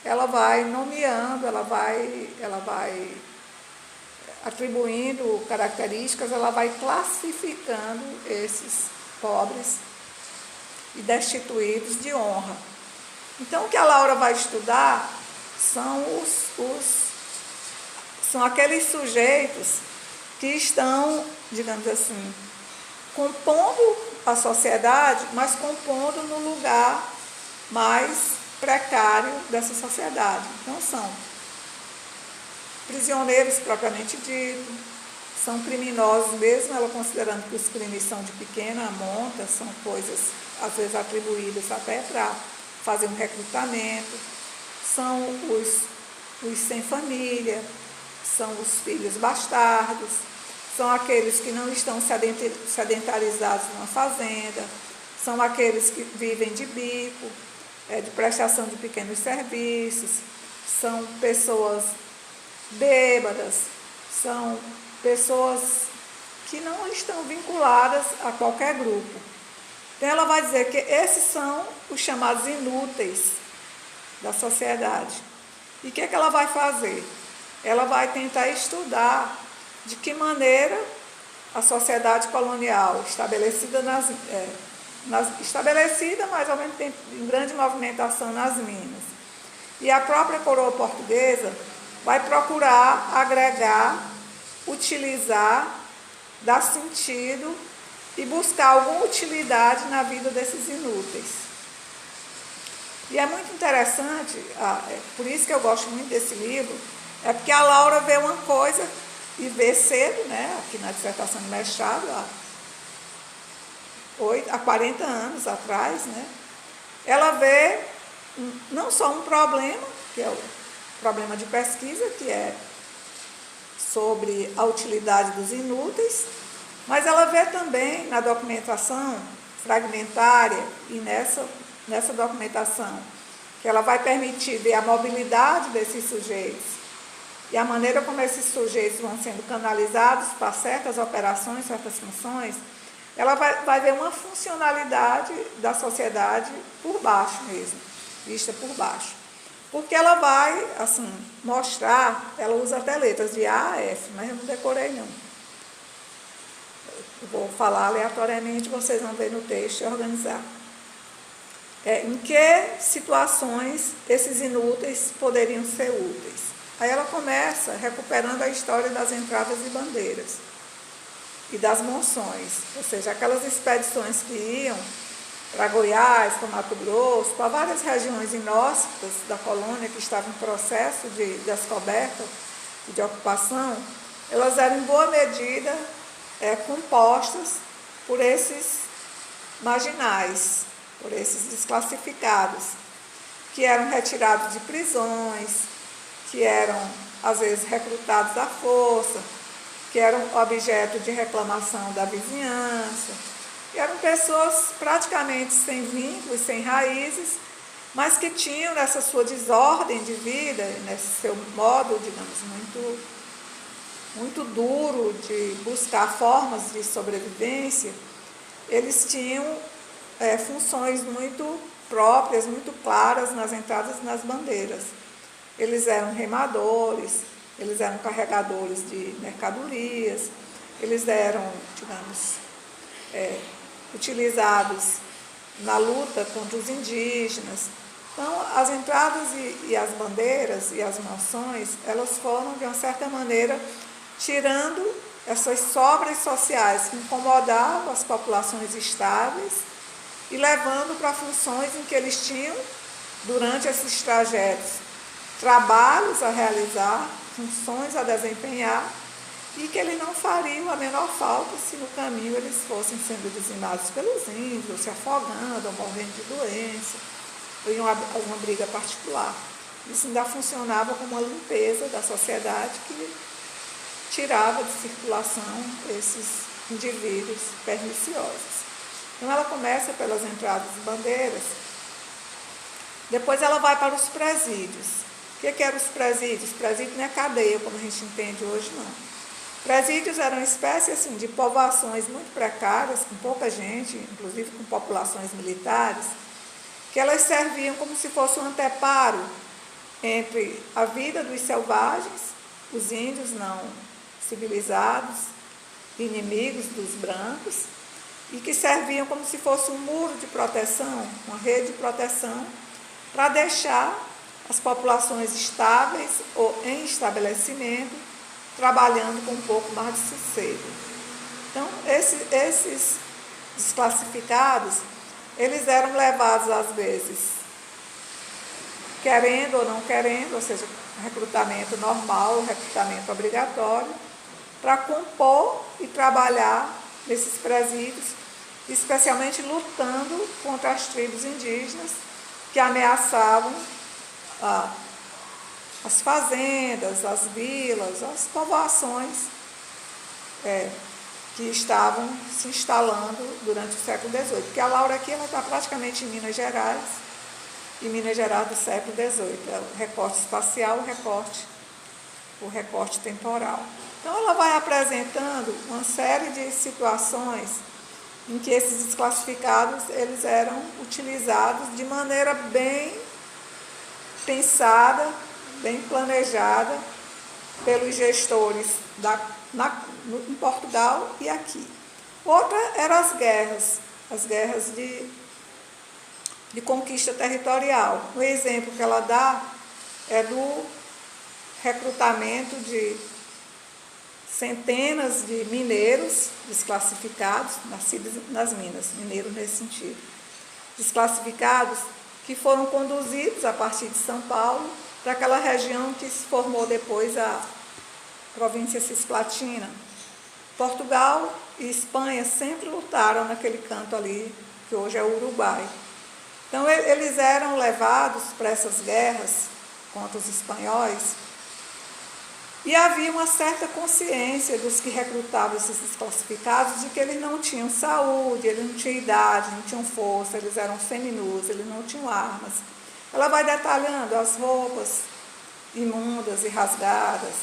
ela vai nomeando, ela vai atribuindo características, ela vai classificando esses pobres e destituídos de honra. Então, o que a Laura vai estudar são aqueles sujeitos que estão, digamos assim, compondo a sociedade, mas compondo no lugar mais precário dessa sociedade. Então, são prisioneiros propriamente dito, são criminosos mesmo, ela considerando que os crimes são de pequena monta, são coisas às vezes atribuídas até para fazer um recrutamento, são os sem família, são os filhos bastardos, são aqueles que não estão sedentarizados numa fazenda, são aqueles que vivem de bico, de prestação de pequenos serviços, são pessoas bêbadas, são pessoas que não estão vinculadas a qualquer grupo. Então, ela vai dizer que esses são os chamados inúteis da sociedade. E o que ela vai fazer? Ela vai tentar estudar de que maneira a sociedade colonial, estabelecida estabelecida, mas ao mesmo tempo em grande movimentação nas Minas, e a própria coroa portuguesa vai procurar agregar, utilizar, dar sentido e buscar alguma utilidade na vida desses inúteis. E é muito interessante, por isso que eu gosto muito desse livro, é porque a Laura vê uma coisa e vê cedo, né, aqui na dissertação de mestrado, há 40 anos atrás, né, ela vê não só um problema, que é o problema de pesquisa, que é sobre a utilidade dos inúteis, mas ela vê também na documentação fragmentária e nessa documentação que ela vai permitir ver a mobilidade desses sujeitos e a maneira como esses sujeitos vão sendo canalizados para certas operações, certas funções, ela vai ver uma funcionalidade da sociedade por baixo mesmo, vista por baixo. Porque ela vai, assim, mostrar, ela usa até letras de A a F, mas eu não decorei não. Eu vou falar aleatoriamente, vocês vão ver no texto e organizar. Em que situações esses inúteis poderiam ser úteis? Aí ela começa recuperando a história das entradas e bandeiras e das monções, ou seja, aquelas expedições que iam para Goiás, para Mato Grosso, para várias regiões inóspitas da colônia que estavam em processo de descoberta e de ocupação, elas eram em boa medida compostas por esses marginais, por esses desclassificados, que eram retirados de prisões, que eram, às vezes, recrutados à força, que eram objeto de reclamação da vizinhança, e eram pessoas praticamente sem vínculos, sem raízes, mas que tinham nessa sua desordem de vida, nesse seu modo, digamos, muito duro de buscar formas de sobrevivência, eles tinham funções muito próprias, muito claras nas entradas e nas bandeiras. Eles eram remadores, eles eram carregadores de mercadorias, eles eram, digamos, utilizados na luta contra os indígenas. Então, as entradas e as bandeiras e as monções, elas foram, de uma certa maneira, tirando essas sobras sociais que incomodavam as populações estáveis e levando para funções em que eles tinham, durante esses trajetos, trabalhos a realizar, funções a desempenhar, e que eles não fariam a menor falta se no caminho eles fossem sendo dizimados pelos índios, ou se afogando, ou morrendo de doença, ou em uma briga particular. Isso ainda funcionava como uma limpeza da sociedade que tirava de circulação esses indivíduos perniciosos. Então, ela começa pelas entradas e bandeiras, depois ela vai para os presídios. O que eram os presídios? Presídio não é cadeia, como a gente entende hoje, não. Presídios eram uma espécie assim, de povoações muito precárias, com pouca gente, inclusive com populações militares, que elas serviam como se fosse um anteparo entre a vida dos selvagens, os índios não civilizados, inimigos dos brancos, e que serviam como se fosse um muro de proteção, uma rede de proteção, para deixar as populações estáveis ou em estabelecimento, trabalhando com um pouco mais de sossego. Então, esses desclassificados, eles eram levados, às vezes, querendo ou não querendo, ou seja, recrutamento normal, recrutamento obrigatório, para compor e trabalhar nesses presídios, especialmente lutando contra as tribos indígenas que ameaçavam as fazendas, as vilas, as povoações que estavam se instalando durante o século XVIII. Porque a Laura aqui está praticamente em Minas Gerais, e Minas Gerais do século XVIII. É o recorte espacial, o recorte temporal. Então, ela vai apresentando uma série de situações em que esses desclassificados eles eram utilizados de maneira bem pensada, bem planejada pelos gestores em Portugal e aqui. Outra eram as guerras de conquista territorial. O exemplo que ela dá é do recrutamento de centenas de mineiros desclassificados, nascidos nas minas, mineiros nesse sentido, desclassificados que foram conduzidos a partir de São Paulo para aquela região que se formou depois a província cisplatina. Portugal e Espanha sempre lutaram naquele canto ali, que hoje é o Uruguai. Então, eles eram levados para essas guerras contra os espanhóis e havia uma certa consciência dos que recrutavam esses desclassificados de que eles não tinham saúde, eles não tinham idade, não tinham força, eles eram seminus, eles não tinham armas. Ela vai detalhando as roupas imundas e rasgadas,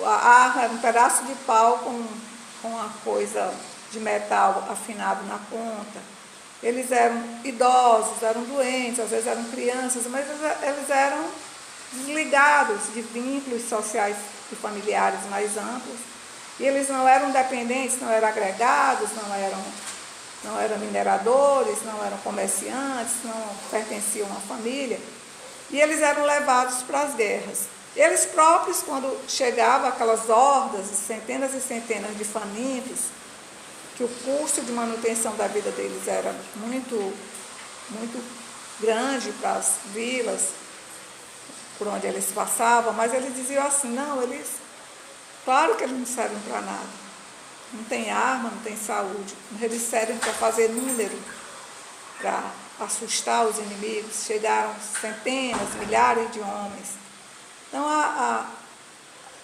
a arma era um pedaço de pau com uma coisa de metal afinado na ponta. Eles eram idosos, eram doentes, às vezes eram crianças, mas eles eram desligados de vínculos sociais e familiares mais amplos. E eles não eram dependentes, não eram agregados, não eram mineradores, não eram comerciantes, não pertenciam a uma família. E eles eram levados para as guerras. Eles próprios, quando chegavam aquelas hordas, centenas e centenas de famintos, que o custo de manutenção da vida deles era muito, muito grande para as vilas por onde eles passavam, mas eles diziam assim, não, claro que eles não servem para nada, não tem arma, não tem saúde, eles servem para fazer número, para assustar os inimigos, chegaram centenas, milhares de homens. Então,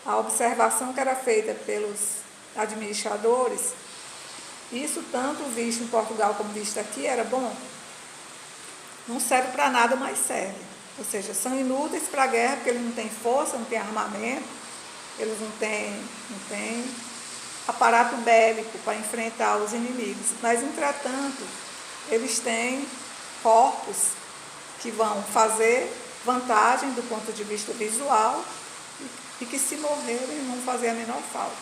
a observação que era feita pelos administradores, isso tanto visto em Portugal como visto aqui, era bom, não serve para nada, mas serve. Ou seja, são inúteis para a guerra, porque eles não têm força, não têm armamento, eles não têm aparato bélico para enfrentar os inimigos. Mas, entretanto, eles têm corpos que vão fazer vantagem do ponto de vista visual e que, se morrerem, não vão fazer a menor falta.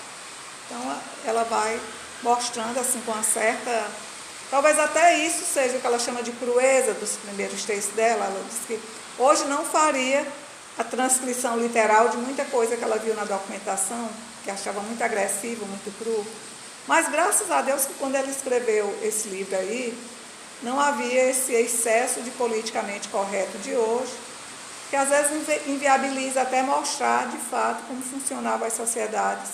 Então, ela vai mostrando assim com uma certa... Talvez até isso seja o que ela chama de crueza dos primeiros textos dela. Ela diz que hoje não faria a transcrição literal de muita coisa que ela viu na documentação, que achava muito agressivo, muito cru. Mas, graças a Deus, que quando ela escreveu esse livro aí, não havia esse excesso de politicamente correto de hoje, que às vezes inviabiliza até mostrar, de fato, como funcionavam as sociedades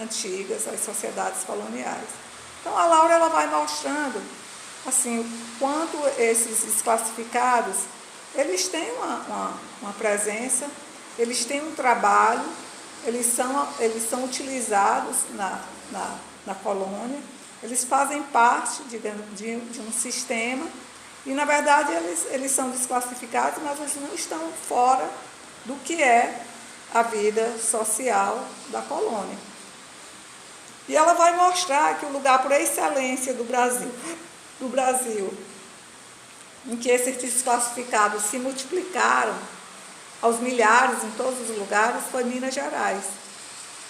antigas, as sociedades coloniais. Então, a Laura ela vai mostrando assim, o quanto esses desclassificados, eles têm uma presença, eles têm um trabalho, eles são utilizados na colônia, eles fazem parte de um sistema e, na verdade, eles são desclassificados, mas eles não estão fora do que é a vida social da colônia. E ela vai mostrar que o lugar por excelência do Brasil, em que esses desclassificados se multiplicaram aos milhares em todos os lugares, foi Minas Gerais.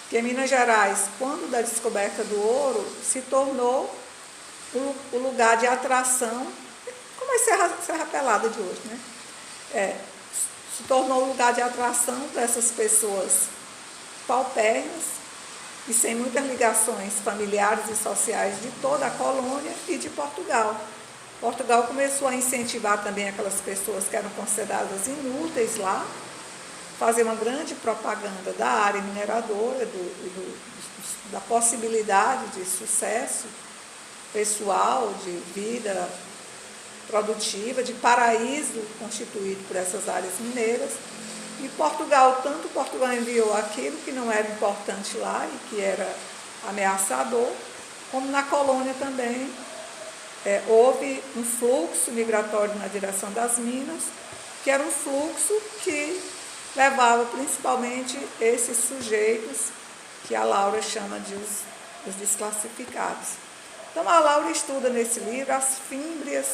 Porque Minas Gerais, quando da descoberta do ouro, se tornou o lugar de atração, como a Serra Pelada de hoje, né? Se tornou o lugar de atração dessas pessoas paupérrimas e sem muitas ligações familiares e sociais de toda a colônia e de Portugal. Portugal começou a incentivar também aquelas pessoas que eram consideradas inúteis lá, fazer uma grande propaganda da área mineradora, da possibilidade de sucesso pessoal, de vida produtiva, de paraíso constituído por essas áreas mineiras. E Portugal enviou aquilo que não era importante lá e que era ameaçador, como na colônia também houve um fluxo migratório na direção das minas, que era um fluxo que levava principalmente esses sujeitos que a Laura chama de os desclassificados. Então, a Laura estuda nesse livro as fímbrias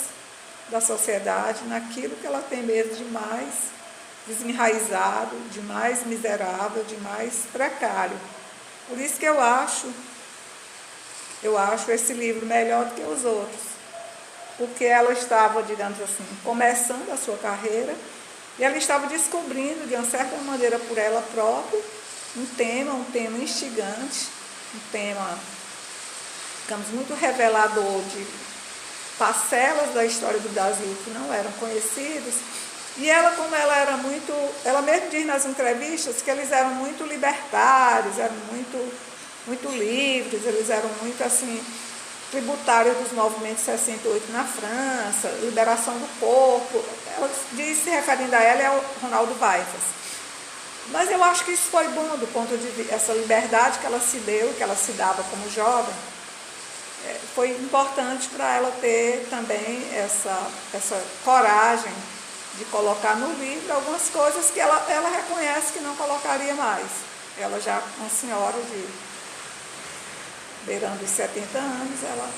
da sociedade, naquilo que ela tem medo de mais desenraizado, de mais miserável, de mais precário. Por isso que eu acho esse livro melhor do que os outros, porque ela estava, digamos assim, começando a sua carreira e ela estava descobrindo, de uma certa maneira, por ela própria, um tema instigante, um tema, digamos, muito revelador de parcelas da história do Brasil que não eram conhecidas. E ela, como ela era muito, ela mesmo diz nas entrevistas que eles eram muito libertários, eram muito livres, eles eram muito assim, tributários dos movimentos 68 na França, liberação do corpo. Ela diz, se referindo a ela, é o Ronaldo Waifas. Mas eu acho que isso foi bom do ponto de vista, essa liberdade que ela se deu, que ela se dava como jovem, foi importante para ela ter também essa coragem de colocar no livro algumas coisas que ela reconhece que não colocaria mais. Ela já, uma senhora de beirando os 70 anos, ela,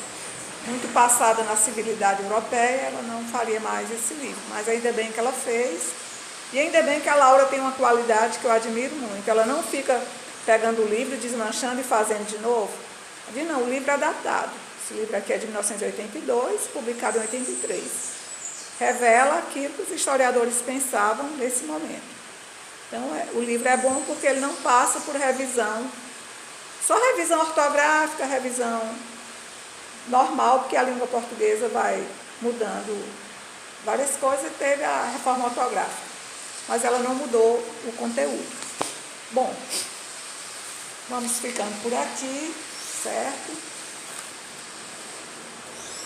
muito passada na civilidade europeia, ela não faria mais esse livro. Mas ainda bem que ela fez, e ainda bem que a Laura tem uma qualidade que eu admiro muito. Ela não fica pegando o livro, desmanchando e fazendo de novo. Não, o livro é datado. Esse livro aqui é de 1982, publicado em 83. Revela aquilo que os historiadores pensavam nesse momento. Então, o livro é bom porque ele não passa por revisão, só revisão ortográfica, revisão normal, porque a língua portuguesa vai mudando várias coisas, teve a reforma ortográfica, mas ela não mudou o conteúdo. Bom, vamos ficando por aqui, certo?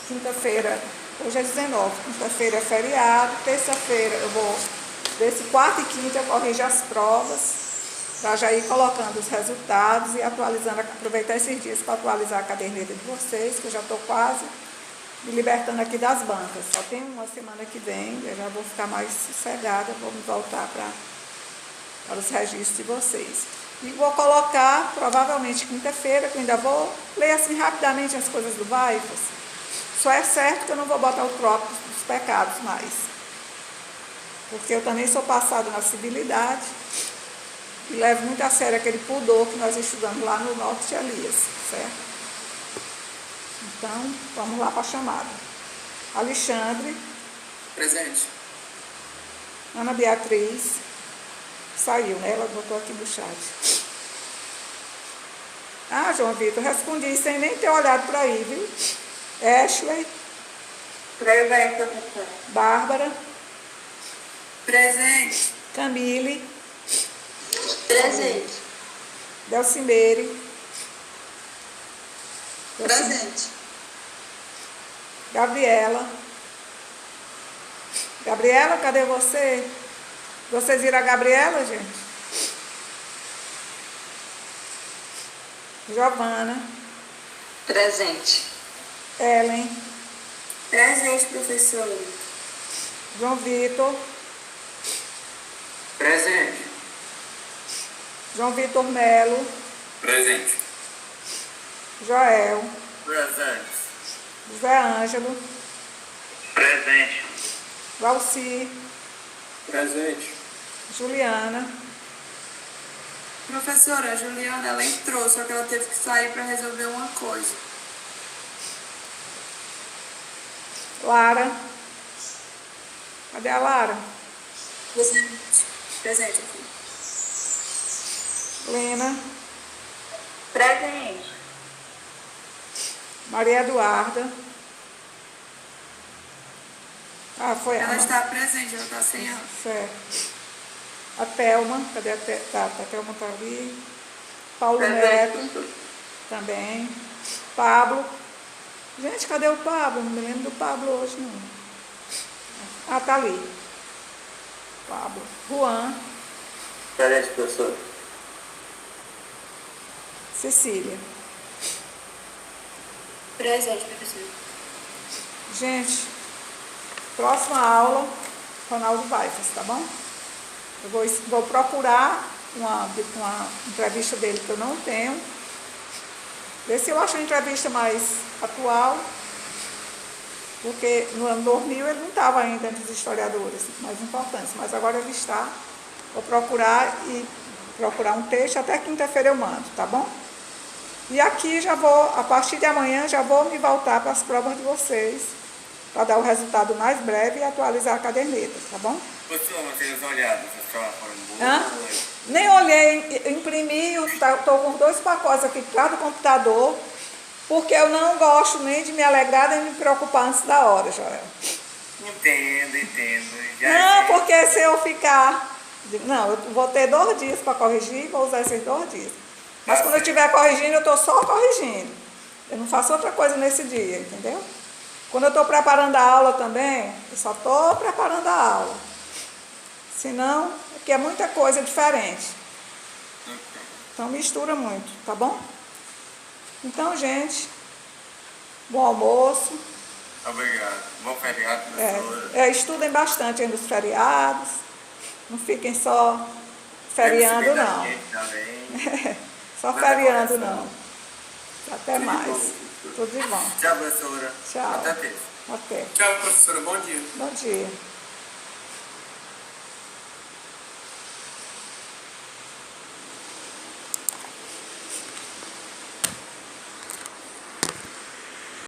Quinta-feira, hoje é 19, quinta-feira é feriado, terça-feira eu vou, desse quarta e quinta eu corrijo as provas, para já ir colocando os resultados e atualizando, aproveitar esses dias para atualizar a caderneta de vocês, que eu já estou quase me libertando aqui das bancas. Só tem uma semana que vem, eu já vou ficar mais sossegada, vou me voltar para os registros de vocês. E vou colocar, provavelmente quinta-feira, que eu ainda vou ler assim rapidamente as coisas do Waifas. Só é certo que eu não vou botar o trópico dos pecados mais, porque eu também sou passada na civilidade e levo muito a sério aquele pudor que nós estudamos lá no Norte de Elias, certo? Então, vamos lá para a chamada. Alexandre. Presente. Ana Beatriz. Saiu, né? Ela botou aqui no chat. Ah, João Vitor, respondi sem nem ter olhado para aí, viu? Ashley. Presente, professor. Bárbara. Presente. Camille. Presente. Delcimeire. Presente. Gabriela. Gabriela, cadê você? Vocês viram a Gabriela, gente? Giovana. Presente. Ellen. Presente, professor. João Vitor. Presente. João Vitor Melo. Presente. Joel. Presente. José Ângelo. Presente. Valci. Presente. Juliana. Professora, a Juliana, ela entrou, só que ela teve que sair para resolver uma coisa. Lara. Cadê a Lara? Presente. Presente aqui. Lena. Presente. Maria Eduarda. Ah, foi Ela a está presente, ela está sem a... Certo. A Thelma, cadê a Thelma? Tá, a Thelma está ali. Paulo Presente, Neto, professor. também. Pablo. Gente, cadê o Pablo? Não me lembro do Pablo hoje, não. Ah, tá ali. Pablo. Juan. Presente, professor. Cecília. Presente, professor. Gente, próxima aula, Ronaldo Waifas, tá bom? Eu vou procurar uma entrevista dele que eu não tenho Vê se eu acho uma entrevista mais atual, porque no ano 2000 ele não estava ainda entre os historiadores mais importantes, mas agora ele está. Vou procurar um texto, até quinta-feira eu mando, tá bom? E aqui já vou, a partir de amanhã, já vou me voltar para as provas de vocês, para dar o resultado mais breve e atualizar a caderneta, tá bom? Costuma ter as olhadas, as provas foram Hã? boas. Nem olhei, imprimi, estou com 2 pacotes aqui para do computador, porque eu não gosto nem de me alegrar nem me preocupar antes da hora, Joel. Entendo. Não, porque se eu ficar... Não, eu vou ter 2 dias para corrigir e vou usar esses 2 dias. Mas quando eu estiver corrigindo, eu estou só corrigindo. Eu não faço outra coisa nesse dia, entendeu? Quando eu estou preparando a aula também, eu só estou preparando a aula. Senão, porque é muita coisa diferente. Então mistura muito, tá bom? Então, gente, bom almoço. Obrigado. Bom feriado, professora. Estudem bastante aí nos feriados. Não fiquem só feriando, não. Só feriando, não. Até mais. Tudo de bom. Tchau, professora. Tchau. Até terça. Até. Tchau, professora. Bom dia. Bom dia.